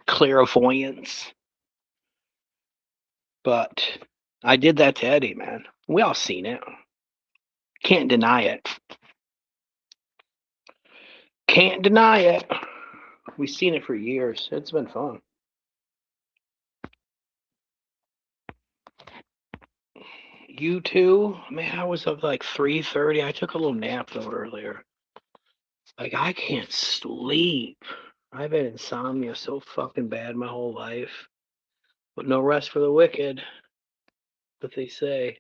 clairvoyance. But I did that to Eddie, man. We all seen it. Can't deny it. Can't deny it. We've seen it for years. It's been fun. You too? Man, I was up like 3:30. I took a little nap though earlier. Like I can't sleep. I've had insomnia so fucking bad my whole life. But no rest for the wicked, what they say.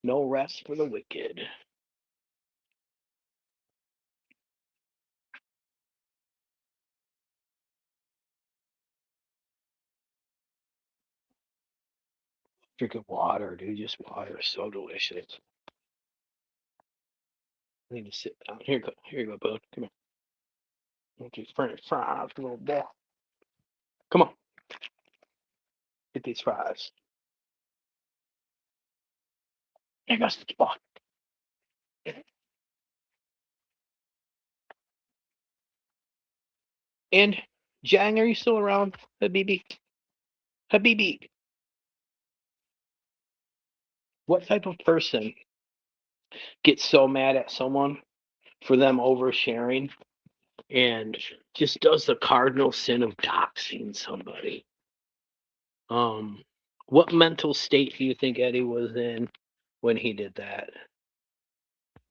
No rest for the wicked. Drinking water, dude. Just water is so delicious. I need to sit down. Here you go, bud. Come here. Get these French fries, little boy. Come on, get these fries. There goes the spot. And Jang, are you still around? Habibi? Habibi, what type of person gets so mad at someone for them oversharing and just does the cardinal sin of doxing somebody? Um, what mental state do you think Eddie was in when he did that?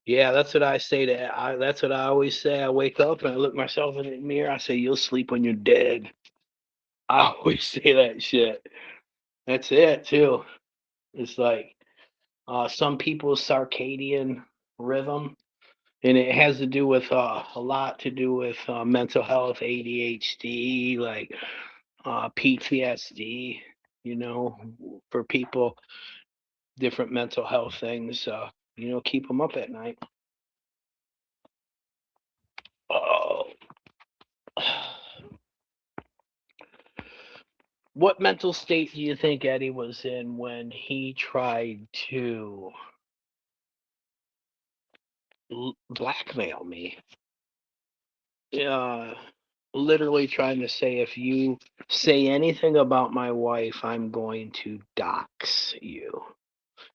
Yeah, that's what I say that's what I always say. I wake up and I look myself in the mirror. I say, "You'll sleep when you're dead." I always say that shit. That's it too. It's like some people's circadian rhythm, and it has to do with a lot to do with mental health, ADHD, like PTSD. You know, for people, different mental health things. Keep them up at night. Oh. What mental state do you think Eddie was in when he tried to blackmail me? Uh, Literally trying to say, if you say anything about my wife, I'm going to dox you.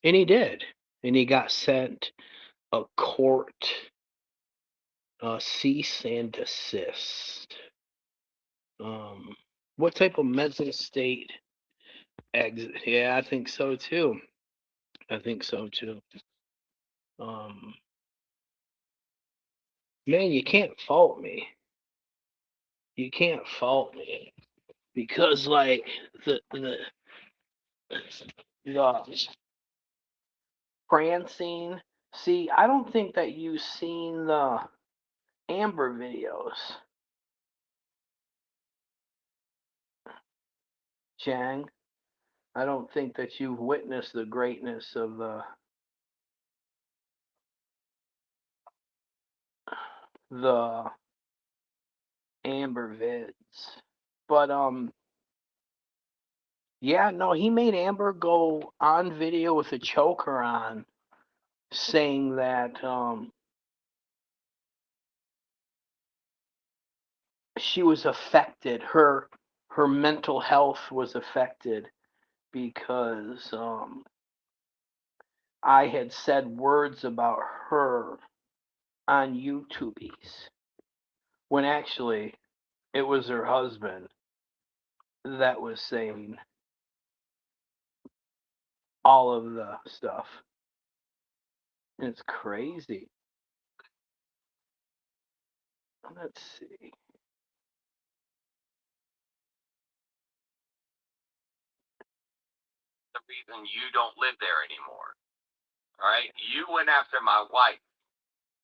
And he did. And he got sent a court cease and desist. Um, what type of mental state exit? Yeah, I think so too. I think so too. Um, Man, you can't fault me. You can't fault me because, like, the Francine. See, I don't think that you've seen the Amber videos, Chang. I don't think that you've witnessed the greatness of the Amber vids. But yeah, no, he made Amber go on video with a choker on, saying that she was affected. Her mental health was affected because I had said words about her on YouTube's when actually it was her husband that was saying all of the stuff. It's crazy. Let's see. The reason you don't live there anymore. All right? You went after my wife.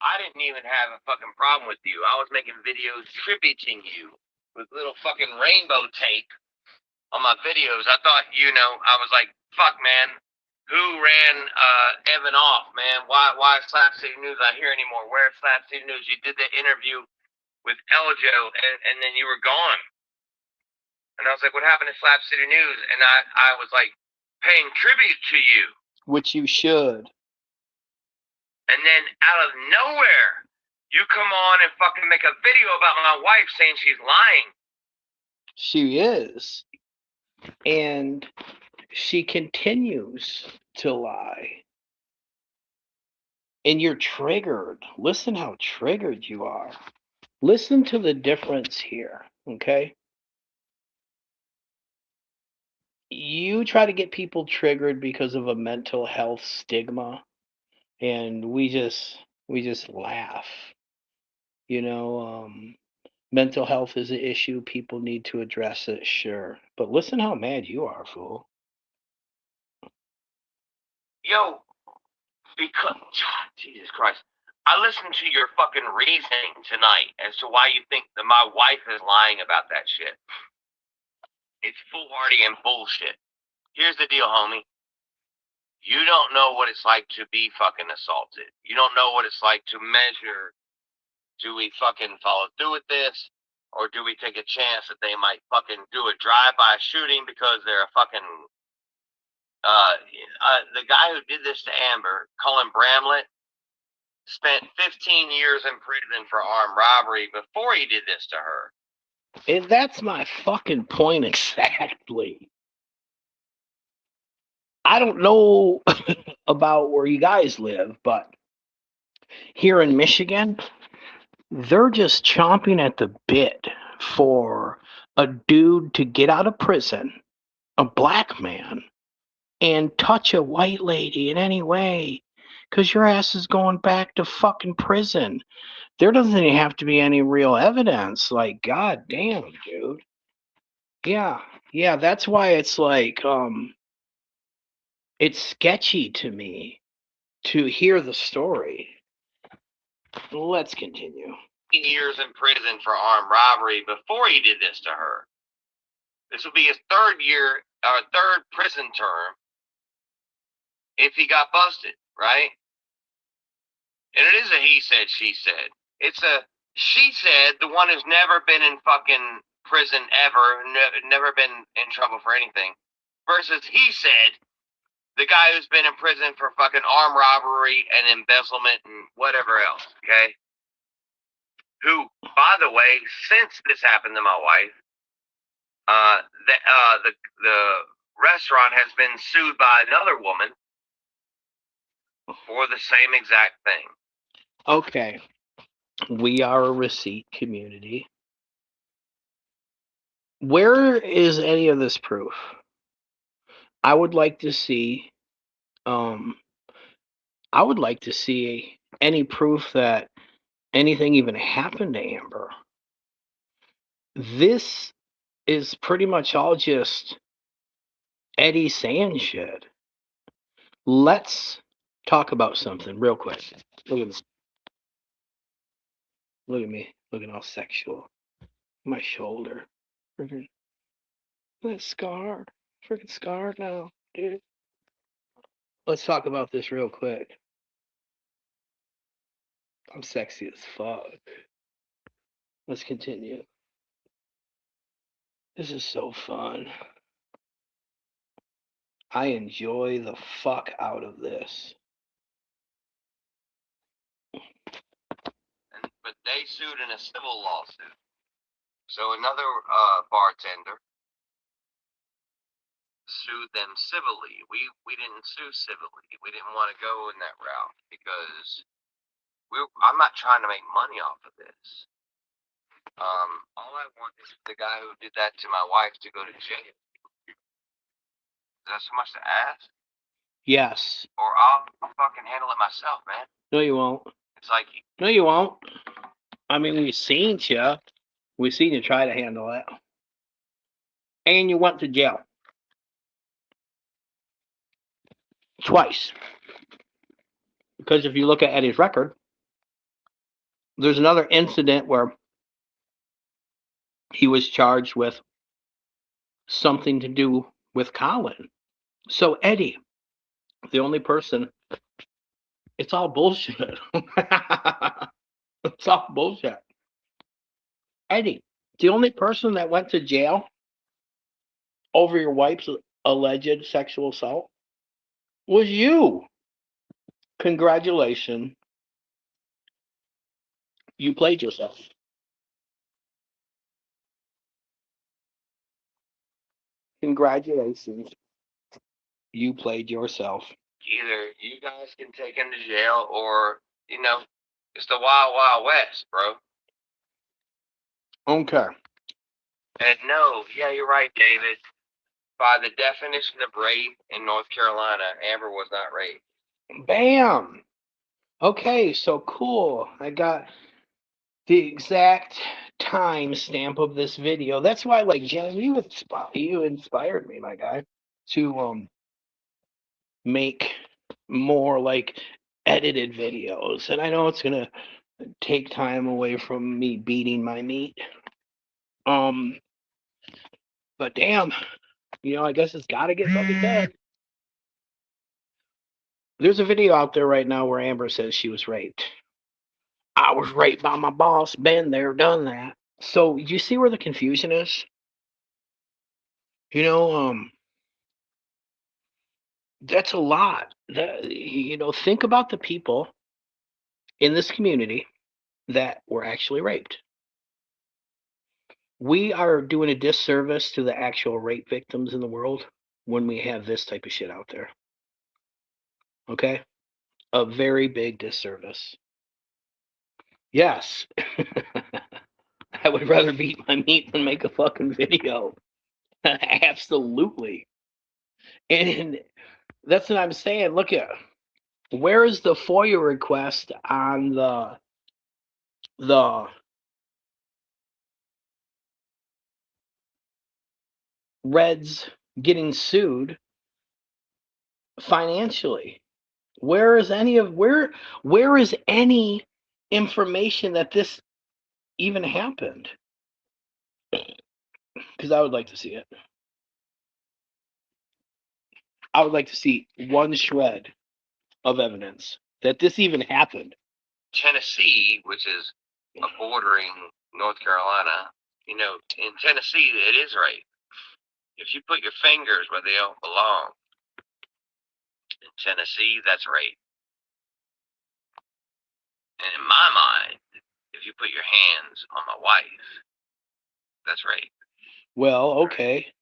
I didn't even have a fucking problem with you. I was making videos tributing you with little fucking rainbow tape on my videos. I thought, I was like, fuck, man. Who ran Evan off, man? Why Slap City News not here anymore? Where's Slap City News? You did the interview with Eljo, and then you were gone. And I was like, what happened to Slap City News? And I was like, paying tribute to you. Which you should. And then out of nowhere, you come on and fucking make a video about my wife saying she's lying. She is. And she continues to lie. And you're triggered. Listen how triggered you are. Listen to the difference here, okay? You try to get people triggered because of a mental health stigma, and we just laugh. You know, mental health is an issue. People need to address it, sure. But listen how mad you are, fool. Yo, because Jesus Christ, I listened to your fucking reasoning tonight as to why you think that my wife is lying about that shit. It's foolhardy and bullshit. Here's the deal, homie. You don't know what it's like to be fucking assaulted. You don't know what it's like to measure, do we fucking follow through with this? Or do we take a chance that they might fucking do a drive-by shooting because they're a fucking the guy who did this to Amber, Colin Bramlett, spent 15 years in prison for armed robbery before he did this to her. And that's my fucking point exactly. I don't know about where you guys live, but here in Michigan, they're just chomping at the bit for a dude to get out of prison, a black man, and touch a white lady in any way. Because your ass is going back to fucking prison. There doesn't even have to be any real evidence. Like, god damn, dude. Yeah, that's why it's like, it's sketchy to me to hear the story. Let's continue. Years in prison for armed robbery before he did this to her. This will be his third prison term if he got busted, right? And it is a he said, she said. It's a she said, the one who's never been in fucking prison ever, never been in trouble for anything, versus he said, the guy who's been in prison for fucking armed robbery and embezzlement and whatever else, okay? Who, by the way, since this happened to my wife, the restaurant has been sued by another woman for the same exact thing. Okay. We are a receipt community. Where is any of this proof? I would like to see I would like to see any proof that anything even happened to Amber. This is pretty much all just Eddie saying shit. Let's talk about something real quick. Look at me. Look at me. Looking all sexual. My shoulder. Freaking that's scarred. Freaking scarred now, dude. Let's talk about this real quick. I'm sexy as fuck. Let's continue. This is so fun. I enjoy the fuck out of this. But they sued in a civil lawsuit. So another bartender sued them civilly. We didn't sue civilly. We didn't want to go in that route because I'm not trying to make money off of this. All I want is the guy who did that to my wife to go to jail. Is that so much to ask? Yes. Or I'll fucking handle it myself, man. No, you won't. It's like, no, you won't. I mean, we've seen you. We've seen you try to handle it. And you went to jail. Twice. Because if you look at Eddie's record, there's another incident where he was charged with something to do with Colin. So, Eddie, the only person, it's all bullshit. It's all bullshit. Eddie, the only person that went to jail over your wife's alleged sexual assault was you. Congratulations. You played yourself. Congratulations. You played yourself. either you guys can take him to jail or, it's the wild, wild west, bro. Okay. And no, yeah, you're right, David. By the definition of rape in North Carolina, Amber was not raped. Bam. Okay, so cool. the exact time stamp of this video. That's why, like, Jen, you inspired me, my guy, to make more like edited videos. And I know it's gonna take time away from me beating my meat. Um, but damn, I guess it's got to get fucking done. There's a video out there right now where Amber says she was raped. I was raped by my boss. Been there, done that. So you see where the confusion is? You know, that's a lot. Think about the people in this community that were actually raped. We are doing a disservice to the actual rape victims in the world when we have this type of shit out there. Okay? A very big disservice. Yes. I would rather beat my meat than make a fucking video. Absolutely. And that's what I'm saying. Look at where is the FOIA request on the Reds getting sued financially? Where is any information that this even happened? Because I would like to see it. I would like to see one shred of evidence that this even happened. Tennessee, which is a bordering North Carolina, in Tennessee, it is rape. If you put your fingers where they don't belong, in Tennessee, that's rape. And in my mind, if you put your hands on my wife, that's rape. Well, okay.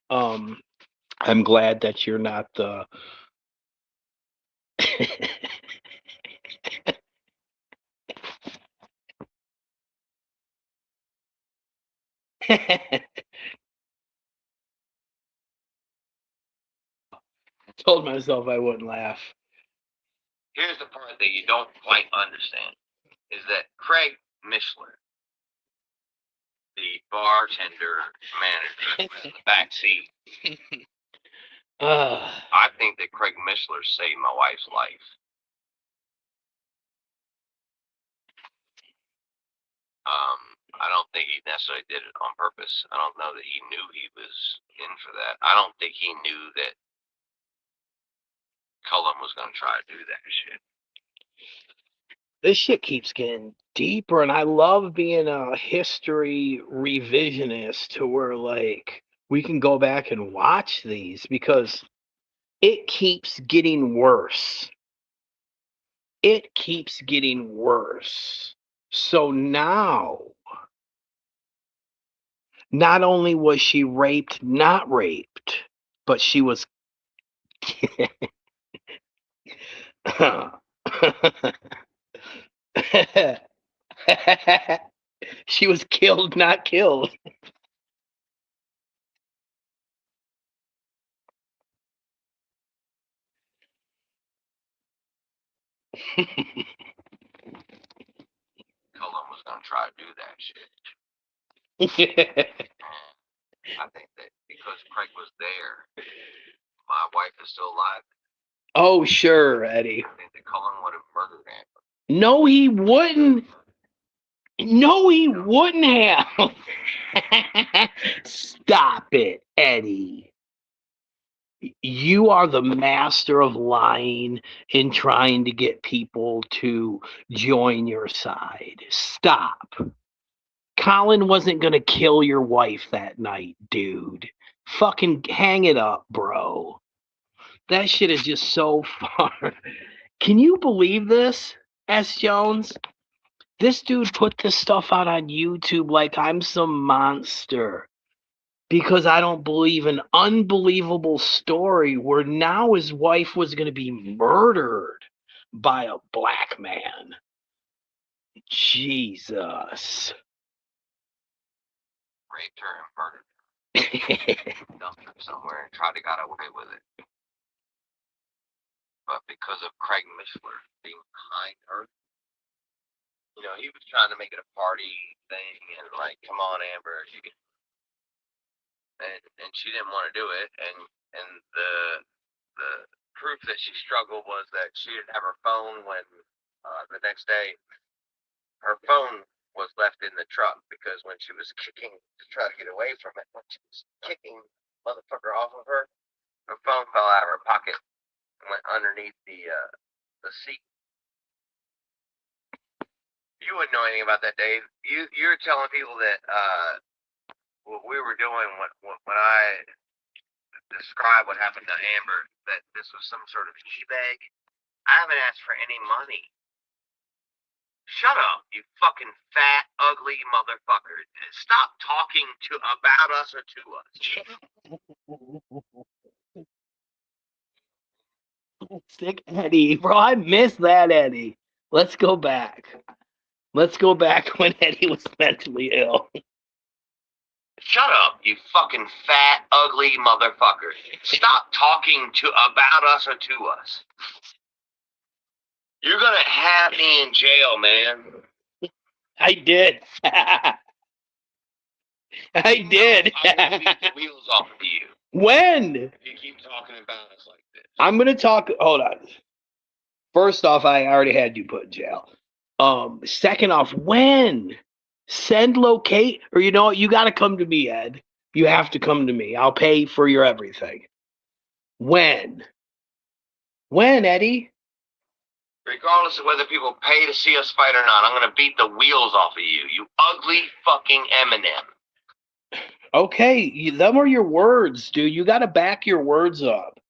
I'm glad that you're not the told myself I wouldn't laugh. Here's the part that you don't quite understand, is that Craig Mishler, the bartender manager in the back seat, I think that Craig Mishler saved my wife's life. I don't think he necessarily did it on purpose. I don't know that he knew he was in for that. I don't think he knew that Cullen was going to try to do that shit. This shit keeps getting deeper, and I love being a history revisionist to where, like, we can go back and watch these because it keeps getting worse. It keeps getting worse. So now, not only was she raped, not raped, but she was she was killed, not killed. Cullen was going to try to do that shit. I think that because Craig was there, my wife is still alive. Oh, sure, Eddie. I think that Cullen would have murdered Amber. No, he wouldn't. No, he wouldn't have. Stop it, Eddie. You are the master of lying and trying to get people to join your side. Stop. Colin wasn't going to kill your wife that night, dude. Fucking hang it up, bro. That shit is just so far. Can you believe this, S. Jones? This dude put this stuff out on YouTube like I'm some monster because I don't believe an unbelievable story where now his wife was going to be murdered by a black man. Jesus. Raped her and murdered her. Dumped her somewhere and tried to get away with it. But because of Craig Mishler being behind her, he was trying to make it a party thing and like, come on, Amber, and she didn't want to do it, and the proof that she struggled was that she didn't have her phone when the next day her phone was left in the truck because when she was kicking to try to get away from it, when she was kicking motherfucker off of her, her phone fell out of her pocket and went underneath the seat. You wouldn't know anything about that, Dave. You're telling people that what we were doing when I described what happened to Amber, that this was some sort of e-bag. I haven't asked for any money. Shut up, you fucking fat, ugly motherfucker. Stop talking about us or to us. Sick Eddie. Bro, I miss that Eddie. Let's go back. Let's go back when Eddie was mentally ill. Shut up, you fucking fat, ugly motherfucker. Stop talking about us or to us. You're gonna have me in jail, man. I did. I did. I'm gonna beat the wheels off of you. When? You keep talking about us like this. I'm gonna talk. Hold on. First off, I already had you put in jail. Second off, when? Send locate, or you know what? You got to come to me, Ed. You have to come to me. I'll pay for your everything. When? When, Eddie? Regardless of whether people pay to see us fight or not, I'm gonna beat the wheels off of you. You ugly fucking Eminem. Okay, them are your words, dude. You got to back your words up.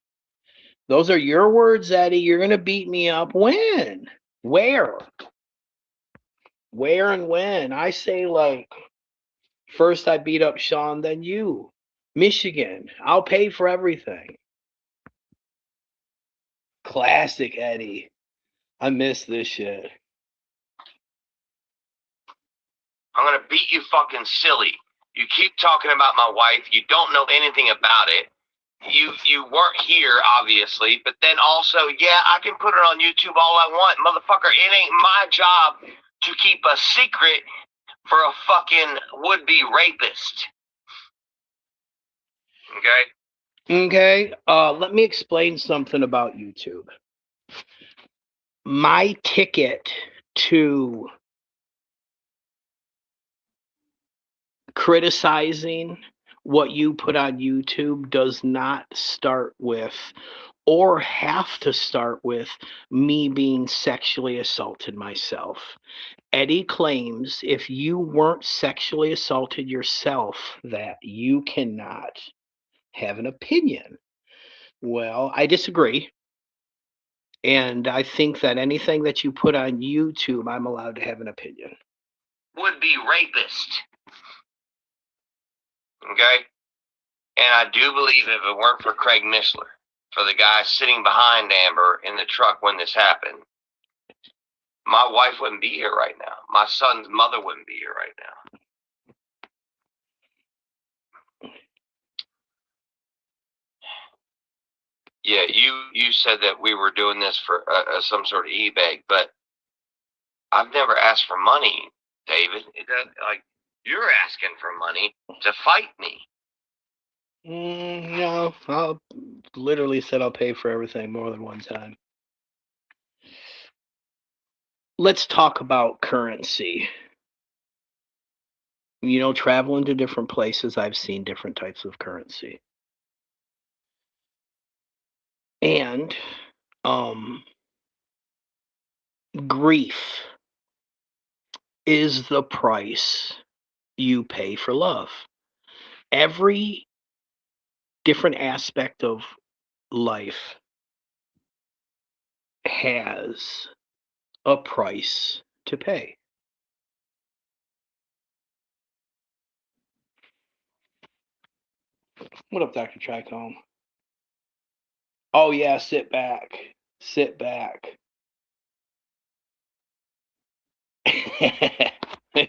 Those are your words, Eddie. You're gonna beat me up. When? Where? Where and when? I say like first I beat up Sean, then you. Michigan. I'll pay for everything. Classic Eddie. I miss this shit. I'm gonna beat you fucking silly. You keep talking about my wife. You don't know anything about it. You weren't here, obviously, but then also, yeah, I can put it on YouTube all I want. Motherfucker, it ain't my job to keep a secret for a fucking would-be rapist. Okay? Okay. Let me explain something about YouTube. My ticket to criticizing what you put on YouTube does not start with or have to start with me being sexually assaulted myself. Eddie claims if you weren't sexually assaulted yourself, that you cannot have an opinion. Well, I disagree. And I think that anything that you put on YouTube, I'm allowed to have an opinion. Would-be rapist. Okay? And I do believe if it weren't for Craig Mishler, for the guy sitting behind Amber in the truck when this happened, my wife wouldn't be here right now. My son's mother wouldn't be here right now. Yeah, you said that we were doing this for some sort of e-bag, but I've never asked for money, David. Like, you're asking for money to fight me. No, I'll literally said I'll pay for everything more than one time. Let's talk about currency. You know, traveling to different places, I've seen different types of currency. And grief is the price you pay for love. Every different aspect of life has a price to pay. What up, Dr. Tricombe? Oh, yeah, sit back. Sit back.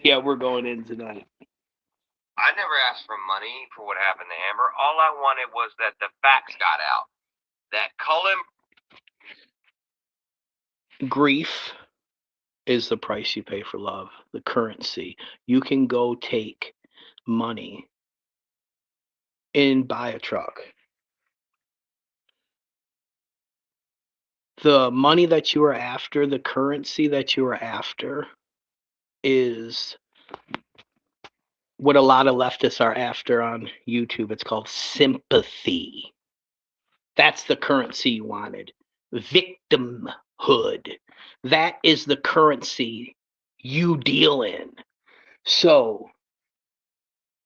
Yeah, we're going in tonight. I never asked for money for what happened to Amber. All I wanted was that the facts got out. That Cullen... Grief is the price you pay for love, the currency. You can go take money and buy a truck. The money that you are after, the currency that you are after, is what a lot of leftists are after on YouTube. It's called sympathy. That's the currency you wanted. Victimhood. That is the currency you deal in. So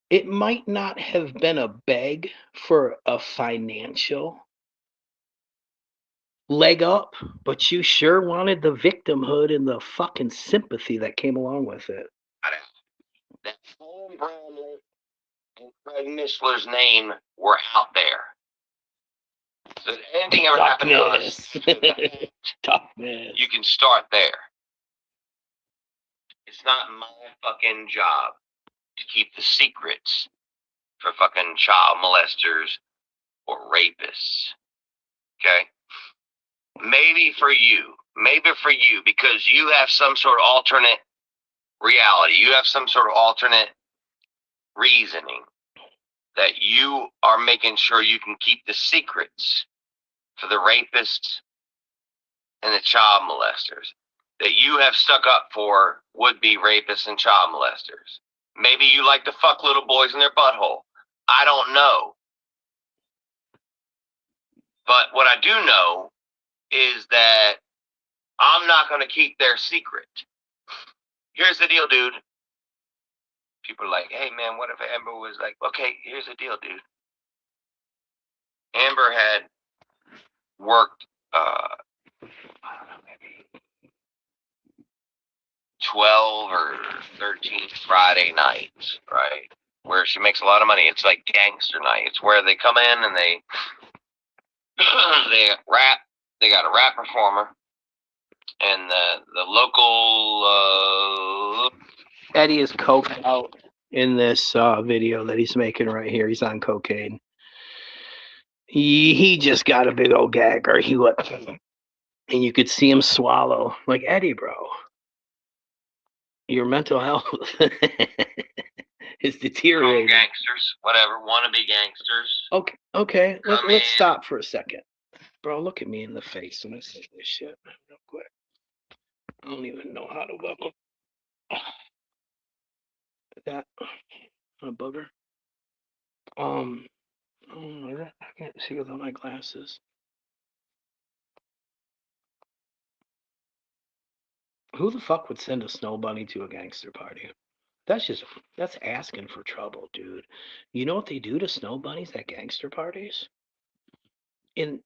it might not have been a beg for a financial leg up, but you sure wanted the victimhood and the fucking sympathy that came along with it. That Tom Bradley and Craig Mishler's name were out there. So if anything ever happened to us, Toughness. you can start there. It's not my fucking job to keep the secrets for fucking child molesters or rapists. Okay? Maybe for you, because you have some sort of alternate reality. You have some sort of alternate reasoning that you are making sure you can keep the secrets for the rapists and the child molesters that you have stuck up for would-be rapists and child molesters. Maybe you like to fuck little boys in their butthole. I don't know. But what I do know is that I'm not going to keep their secret. Here's the deal, dude. People are like, hey, man, what if Amber was like, okay, here's the deal, dude. Amber had worked, I don't know, maybe 12 or 13 Friday nights, right? Where she makes a lot of money. It's like gangster night. It's where they come in and they they rap. They got a rap performer, and the local Eddie is coked out in this video that he's making right here. He's on cocaine. He just got a big old gagger. He went, and you could see him swallow. Like, Eddie, bro, your mental health is deteriorating. gangsters, whatever, wannabe gangsters. Okay. Let's stop for a second. Bro, look at me in the face when I say this shit real quick. I don't even know how to welcome that a booger. I can't see without my glasses. Who the fuck would send a snow bunny to a gangster party? That's asking for trouble, dude. You know what they do to snow bunnies at gangster parties? And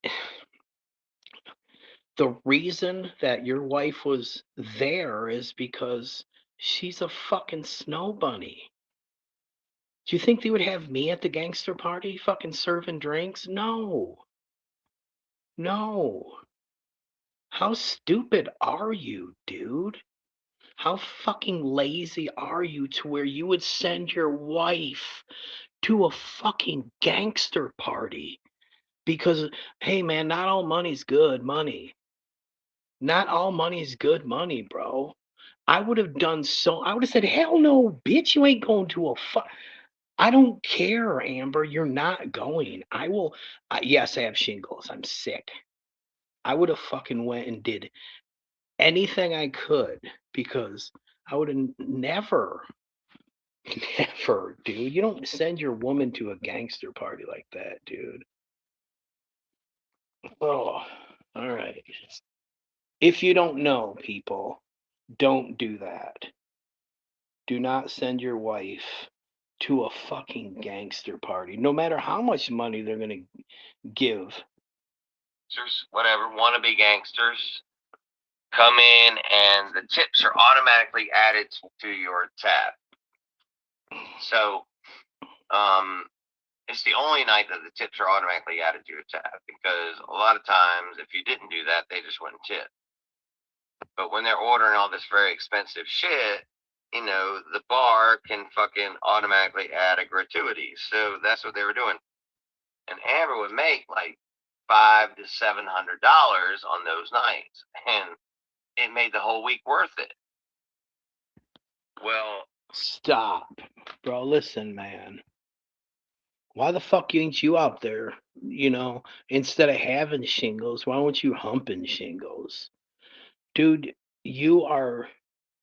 the reason that your wife was there is because she's a fucking snow bunny. Do you think they would have me at the gangster party fucking serving drinks? No. No. How stupid are you, dude? How fucking lazy are you to where you would send your wife to a fucking gangster party? Because, hey, man, not all money's good money. Not all money is good money, bro. I would have said, hell no, bitch, you ain't going to a I don't care, Amber. You're not going. Yes, I have shingles. I'm sick. I would have fucking went and did anything I could because I would have never, dude. You don't send your woman to a gangster party like that, dude. Oh, all right. If you don't know, people, don't do that. Do not send your wife to a fucking gangster party, no matter how much money they're going to give. Whatever, wannabe gangsters come in and the tips are automatically added to your tab. So, it's the only night that the tips are automatically added to your tab because a lot of times if you didn't do that, they just wouldn't tip. But when they're ordering all this very expensive shit, you know, the bar can fucking automatically add a gratuity. So that's what they were doing. And Amber would make like $500 to $700 on those nights, and it made the whole week worth it. Well, Stop. Bro, listen, man. Why the fuck ain't you out there? Instead of having shingles, why don't you humping shingles? Dude, you're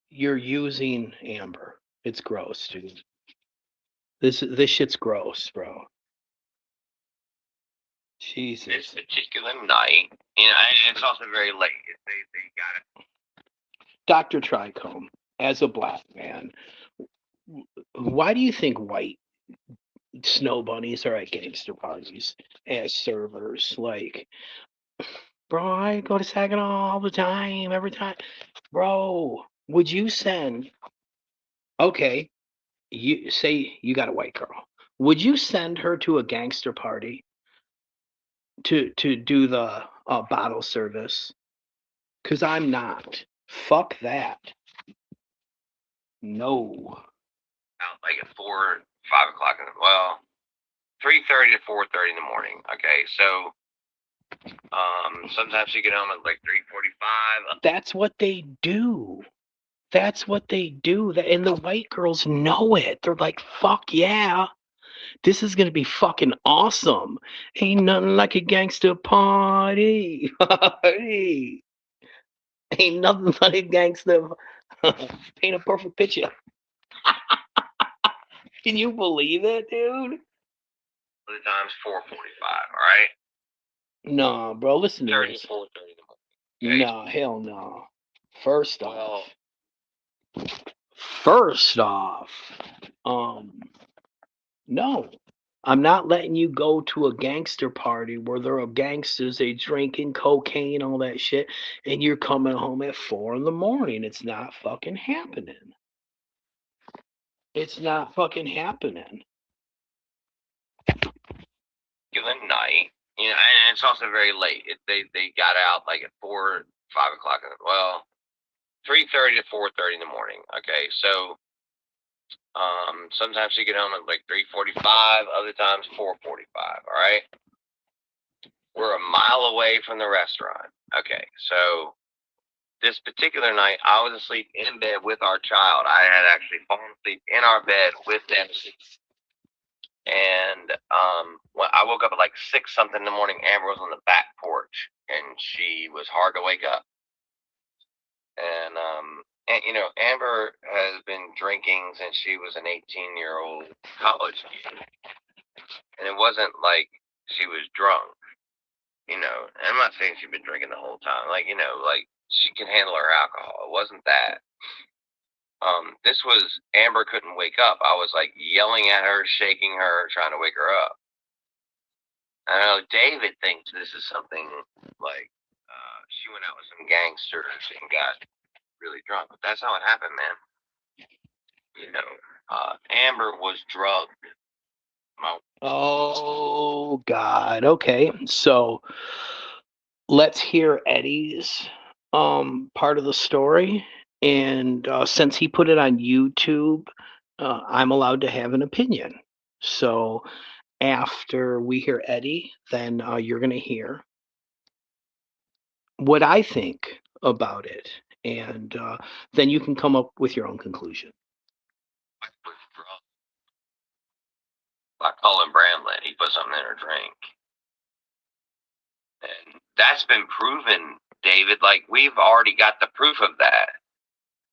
using amber. It's gross, dude. This shit's gross, bro. this Jesus. particular night, and it's also very late. They got it. Dr. Tricombe, as a black man, why do you think white snow bunnies are at gangster parties as servers? Like, bro, I go to Saginaw all the time, every time. Bro, would you send, okay, you say you got a white girl. Would you send her to a gangster party to do the bottle service? Because I'm not. Fuck that. No. Out like at 4, 5 o'clock in the 3:30 to 4:30 in the morning. Okay, so sometimes you get home at like 3:45. That's what they do. That's what they do. And the white girls know it. They're like, fuck yeah. This is gonna be fucking awesome. Ain't nothing like a gangster party. Hey. Ain't nothing like a gangster. Paint a perfect picture. Can you believe it, dude? Other times 4:45. All right. No, bro. Listen to 30 this. 4:30 in the morning. Okay? No, hell no. First Well, off, no. I'm not letting you go to a gangster party where there are gangsters, they drinking cocaine, all that shit, and you're coming home at 4 in the morning. It's not fucking happening. It's not fucking happening. given night, and it's also very late. They got out like at 4, 5 o'clock. 3:30 to 4:30 in the morning. Okay, so sometimes you get home at like 3:45. Other times 4:45. All right. We're a mile away from the restaurant. Okay, so this particular night, I was asleep in bed with our child. I had actually fallen asleep in our bed with them. And when I woke up at like 6 something in the morning, Amber was on the back porch, and she was hard to wake up. And Amber has been drinking since she was an 18-year-old college kid, and it wasn't like she was drunk. And I'm not saying she'd been drinking the whole time. Like she can handle her alcohol. It wasn't that. This was Amber couldn't wake up. I was like yelling at her, shaking her, trying to wake her up. I know David thinks this is something like she went out with some gangsters and got really drunk, but that's how it happened, man. Amber was drugged. Oh God. Okay. So let's hear Eddie's part of the story. And since he put it on YouTube, I'm allowed to have an opinion. So after we hear Eddie, then you're going to hear what I think about it. And then you can come up with your own conclusion. I call him Bramlett. He put something in her drink. And that's been proven, David. Like, we've already got the proof of that.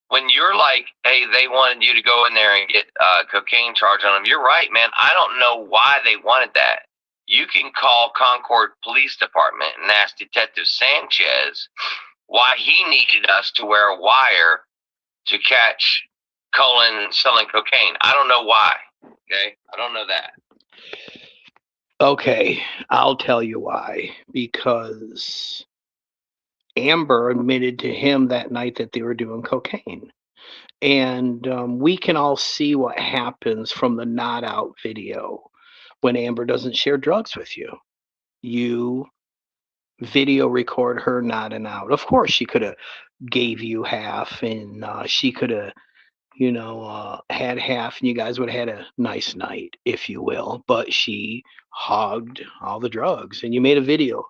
When you're like, hey, they wanted you to go in there and get cocaine charge on them, you're right, man. I don't know why they wanted that. You can call Concord Police Department and ask Detective Sanchez why he needed us to wear a wire to catch Cullen selling cocaine. I don't know why. Okay? I don't know that. Okay, I'll tell you why. Because Amber admitted to him that night that they were doing cocaine. And we can all see what happens from the not out video when Amber doesn't share drugs with you. You video record her nodding out. Of course, she could have gave you half, and she could have, had half, and you guys would have had a nice night, if you will. But she hogged all the drugs, and you made a video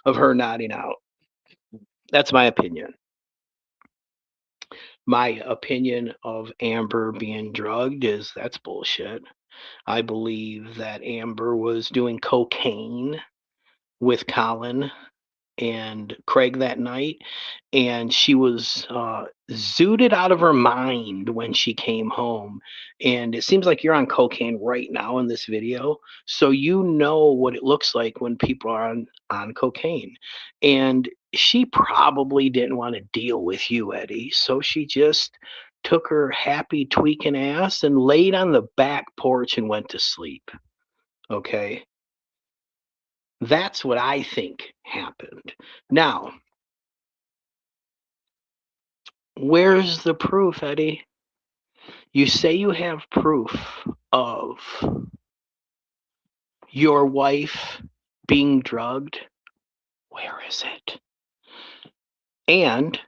of her nodding out. That's my opinion. My opinion of Amber being drugged is that's bullshit. I believe that Amber was doing cocaine with Colin and Craig that night, and she was zooted out of her mind when she came home. And it seems like you're on cocaine right now in this video, so you know what it looks like when people are on cocaine. And she probably didn't want to deal with you, Eddie, so she just took her happy tweaking ass and laid on the back porch and went to sleep. Okay, that's what I think happened. Now, where's the proof, Eddie? You say you have proof of your wife being drugged. Where is it? And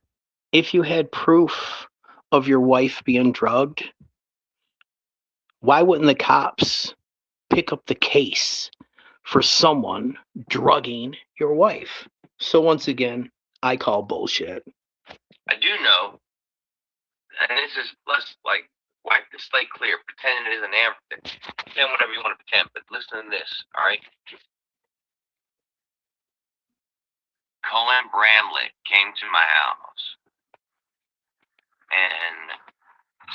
if you had proof of your wife being drugged, why wouldn't the cops pick up the case for someone drugging your wife? So once again, I call bullshit. I do know, and this is less like wipe the slate clear, pretend it is an Amber thing. Pretend whatever you want to pretend, but listen to this, all right? Colin Bramlett came to my house and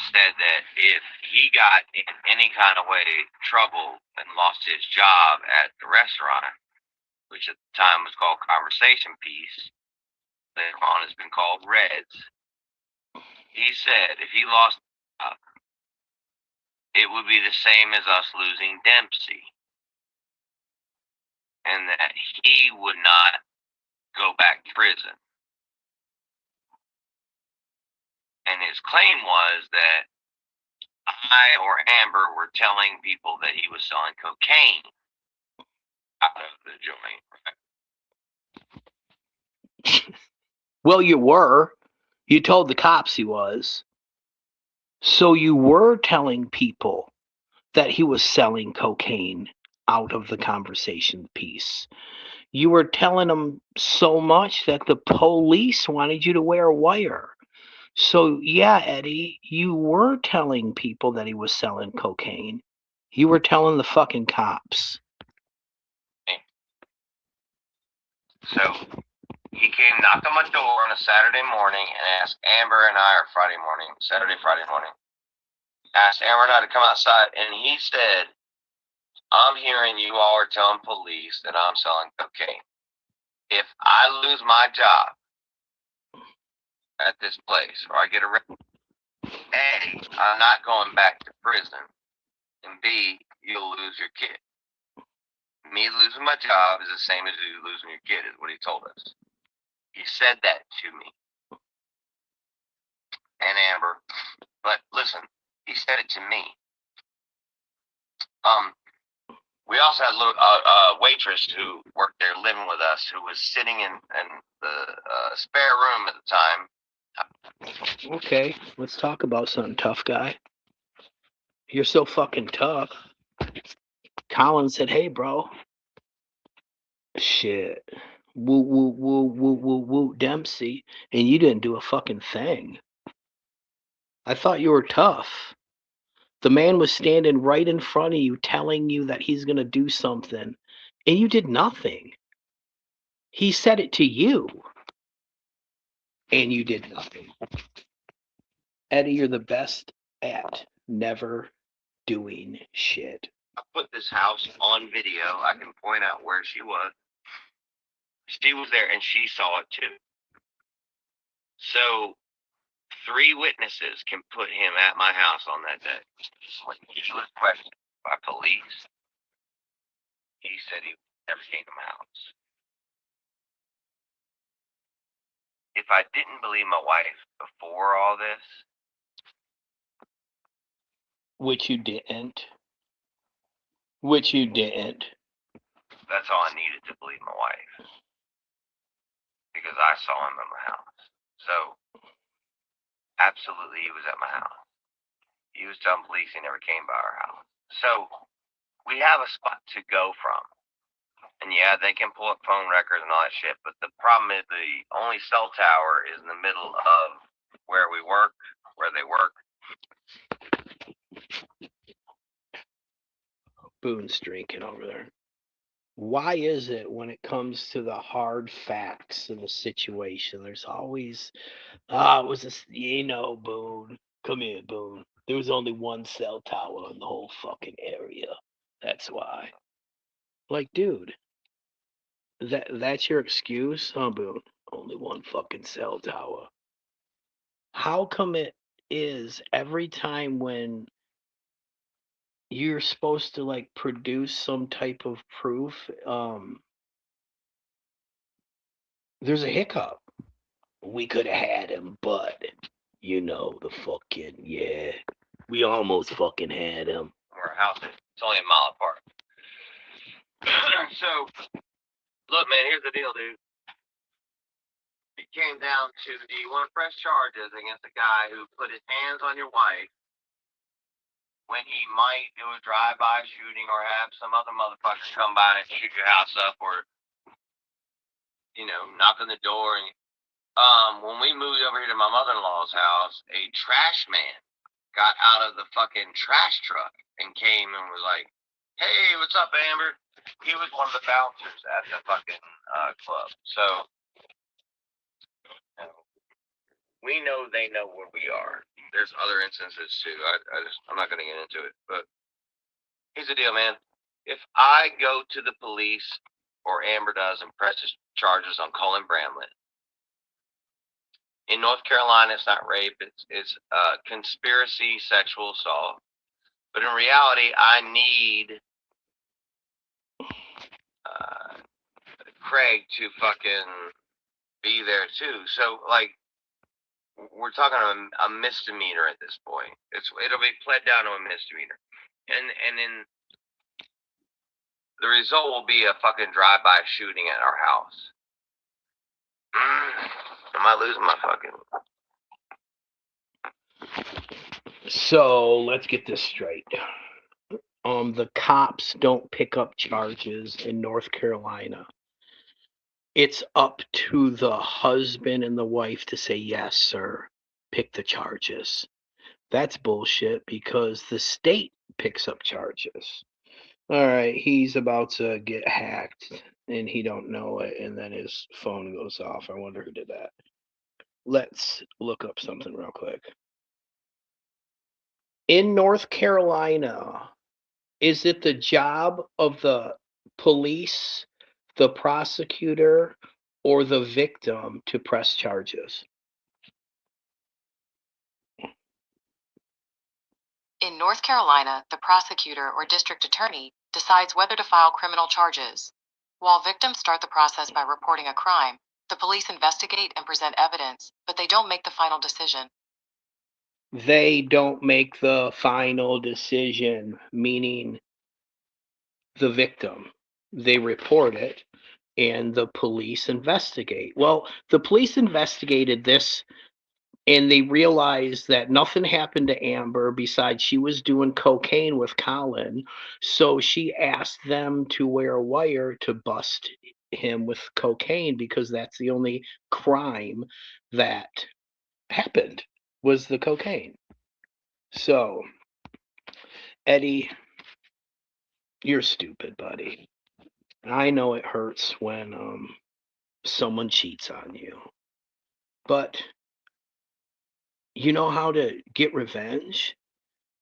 said that if he got in any kind of way trouble and lost his job at the restaurant, which at the time was called Conversation Piece, later on has been called Reds, he said if he lost it would be the same as us losing Dempsey, and that he would not go back to prison. And his claim was that I or Amber were telling people that he was selling cocaine out of the joint. Well, you were. You told the cops he was. So you were telling people that he was selling cocaine out of the conversation piece. You were telling them so much that the police wanted you to wear a wire. So, yeah, Eddie, you were telling people that he was selling cocaine. You were telling the fucking cops. So he came, knocked on my door on a Saturday morning and asked Amber and I, or Friday morning, Friday morning, asked Amber and I to come outside, and he said, I'm hearing you all are telling police that I'm selling cocaine. If I lose my job at this place, or I get arrested, A, I'm not going back to prison, and B, you'll lose your kid. Me losing my job is the same as you losing your kid, is what he told us. He said that to me and Amber, but listen, he said it to me. We also had a waitress who worked there living with us who was sitting in the spare room at the time. Okay, let's talk about something, tough guy. You're so fucking tough. Colin said, hey, bro. Shit. Woo, woo, woo, woo, woo, woo, Dempsey. And you didn't do a fucking thing. I thought you were tough. The man was standing right in front of you telling you that he's going to do something, and you did nothing. He said it to you, and you did nothing. Eddie, you're the best at never doing shit. I put this house on video. I can point out where she was. She was there, and she saw it too. So 3 witnesses can put him at my house on that day. When he was questioned by police, he said he never came to my house. If I didn't believe my wife before all this, Which you didn't. That's all I needed to believe my wife. Because I saw him in my house. So, absolutely, he was at my house. He was telling police he never came by our house. So, we have a spot to go from. And yeah, they can pull up phone records and all that shit, but the problem is the only cell tower is in the middle of where we work, where they work. Boone's drinking over there. Why is it when it comes to the hard facts of the situation, there's always, it was this, Boone. Come here, Boone. There was only one cell tower in the whole fucking area. That's why. Like, dude, that's your excuse, huh, Boone? Only one fucking cell tower. How come it is every time when you're supposed to like produce some type of proof, there's a hiccup? We could have had him, but the fucking we almost fucking had him. Where our house is. It's only a mile apart. So, look, man, here's the deal, dude. It came down to, do you want to press charges against a guy who put his hands on your wife when he might do a drive-by shooting or have some other motherfucker come by and shoot your house up or, knock on the door? And when we moved over here to my mother-in-law's house, a trash man got out of the fucking trash truck and came and was like, "Hey, what's up, Amber?" He was one of the bouncers at the fucking club. So, we know they know where we are. There's other instances too. I'm not going to get into it. But here's the deal, man. If I go to the police or Amber does and presses charges on Colin Bramlett, in North Carolina, it's not rape. It's conspiracy sexual assault. But in reality, I need Craig to fucking be there too. So, like, we're talking a misdemeanor at this point. It'll be pled down to a misdemeanor, and then the result will be a fucking drive-by shooting at our house. Am I losing my fucking? So let's get this straight. The cops don't pick up charges in North Carolina. It's up to the husband and the wife to say, yes, sir, pick the charges. That's bullshit because the state picks up charges. All right, he's about to get hacked and he don't know it, and then his phone goes off. I wonder who did that. Let's look up something real quick. In North Carolina, is it the job of the police, the prosecutor, or the victim to press charges? In North Carolina, the prosecutor or district attorney decides whether to file criminal charges. While victims start the process by reporting a crime, the police investigate and present evidence, but they don't make the final decision. They don't make the final decision, meaning the victim. They report it and the police investigate. Well, the police investigated this and they realized that nothing happened to Amber besides she was doing cocaine with Colin. So she asked them to wear a wire to bust him with cocaine because that's the only crime that happened was the cocaine. So, Eddie, you're stupid, buddy. I know it hurts when someone cheats on you. But you know how to get revenge?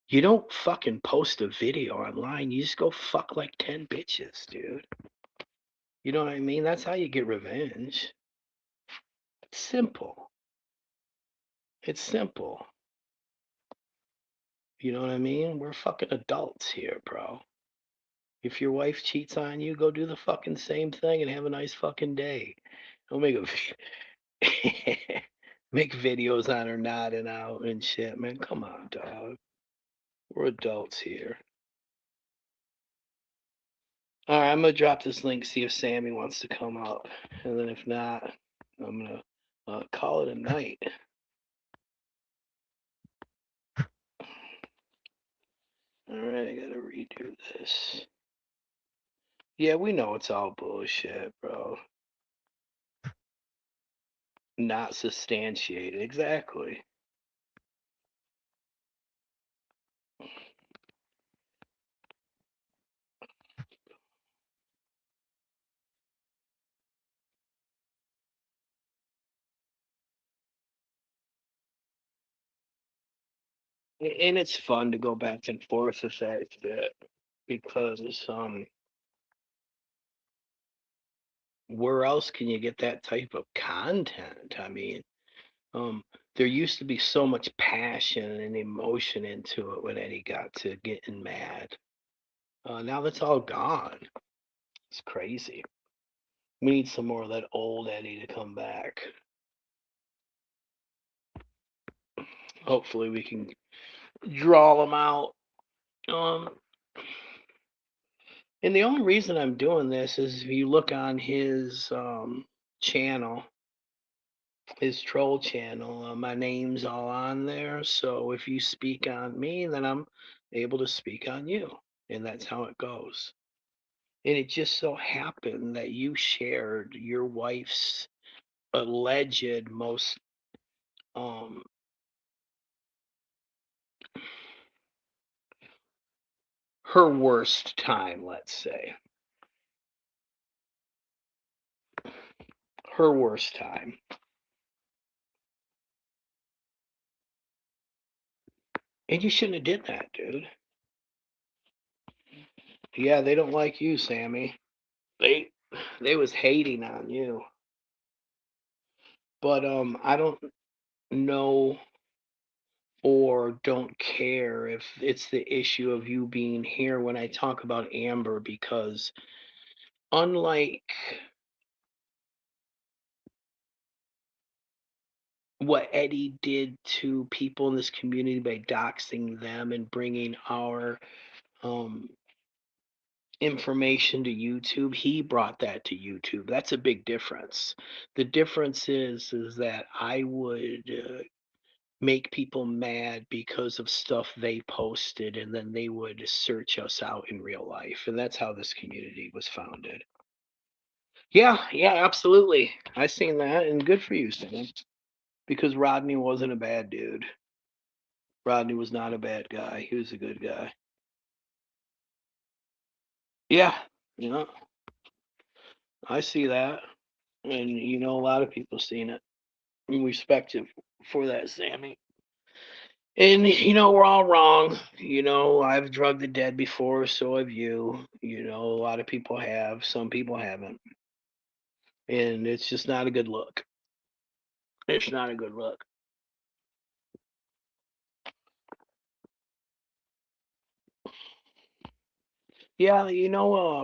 You don't fucking post a video online. You just go fuck like 10 bitches, dude. You know what I mean? That's how you get revenge. It's simple. It's simple. You know what I mean? We're fucking adults here, bro. If your wife cheats on you, go do the fucking same thing and have a nice fucking day. Don't make make videos on her nodding out and shit, man. Come on, dog. We're adults here. All right, I'm gonna drop this link, see if Sammy wants to come up, and then if not, I'm gonna call it a night. All right, I gotta redo this. Yeah, we know it's all bullshit, bro. Not substantiated, exactly. And it's fun to go back and forth with that shit because where else can you get that type of content? I mean, um, there used to be so much passion and emotion into it when Eddie got to getting mad. Now that's all gone. It's crazy. We need some more of that old Eddie to come back. Hopefully, we can draw them out. Um, and the only reason I'm doing this is if you look on his channel, his troll channel, my name's all on there. So if you speak on me, then I'm able to speak on you. And that's how it goes. And it just so happened that you shared your wife's alleged most um her worst time, let's say. Her worst time. And you shouldn't have did that, dude. Yeah, they don't like you, Sammy. They they was hating on you. But I don't know or don't care if it's the issue of you being here when I talk about Amber because unlike what Eddie did to people in this community by doxing them and bringing our um, information to YouTube, he brought that to YouTube. That's a big difference. The difference is that I would make people mad because of stuff they posted, and then they would search us out in real life, and that's how this community was founded. Yeah, yeah, absolutely. I seen that, and good for you, Sam. Because Rodney wasn't a bad dude. Rodney was not a bad guy. He was a good guy. Yeah, you know, I see that, and a lot of people seen it. And respect you for that, Sammy. And we're all wrong. I've drugged the dead before, so have you. A lot of people have, some people haven't. And it's just not a good look. It's not a good look. Yeah,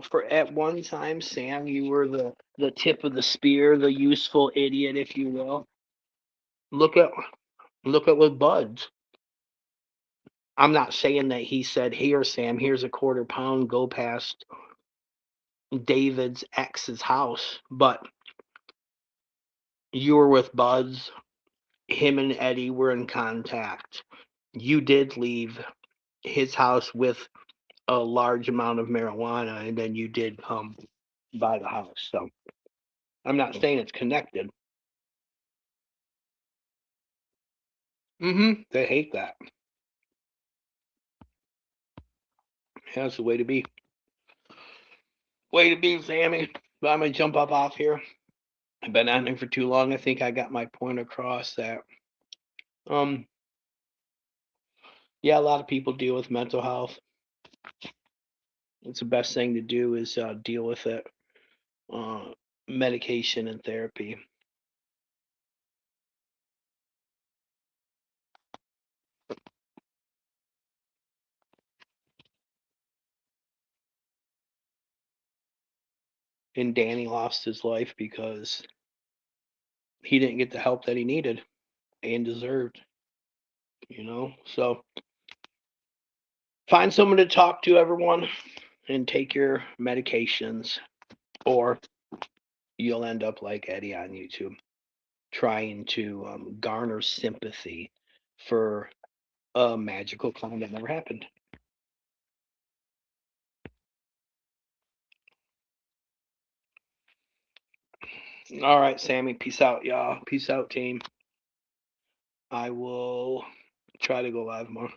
for at one time, Sam, you were the tip of the spear, the useful idiot, if you will. Look at look at with Buds. I'm not saying that he said, "Here, Sam, here's a quarter pound. Go past David's ex's house," but you were with Buds. Him and Eddie were in contact. You did leave his house with a large amount of marijuana, and then you did buy the house. So I'm not saying it's connected. They hate that. That's the way to be. Way to be, Sammy. But I'm gonna jump up off here. I've been on here for too long. I think I got my point across that um yeah, a lot of people deal with mental health. It's the best thing to do is deal with it. Uh, Medication and therapy. And Danny lost his life because he didn't get the help that he needed and deserved. So find someone to talk to, everyone, and take your medications, or you'll end up like Eddie on YouTube, trying to garner sympathy for a magical clown that never happened. All right, Sammy. Peace out, y'all. Peace out, team. I will try to go live more.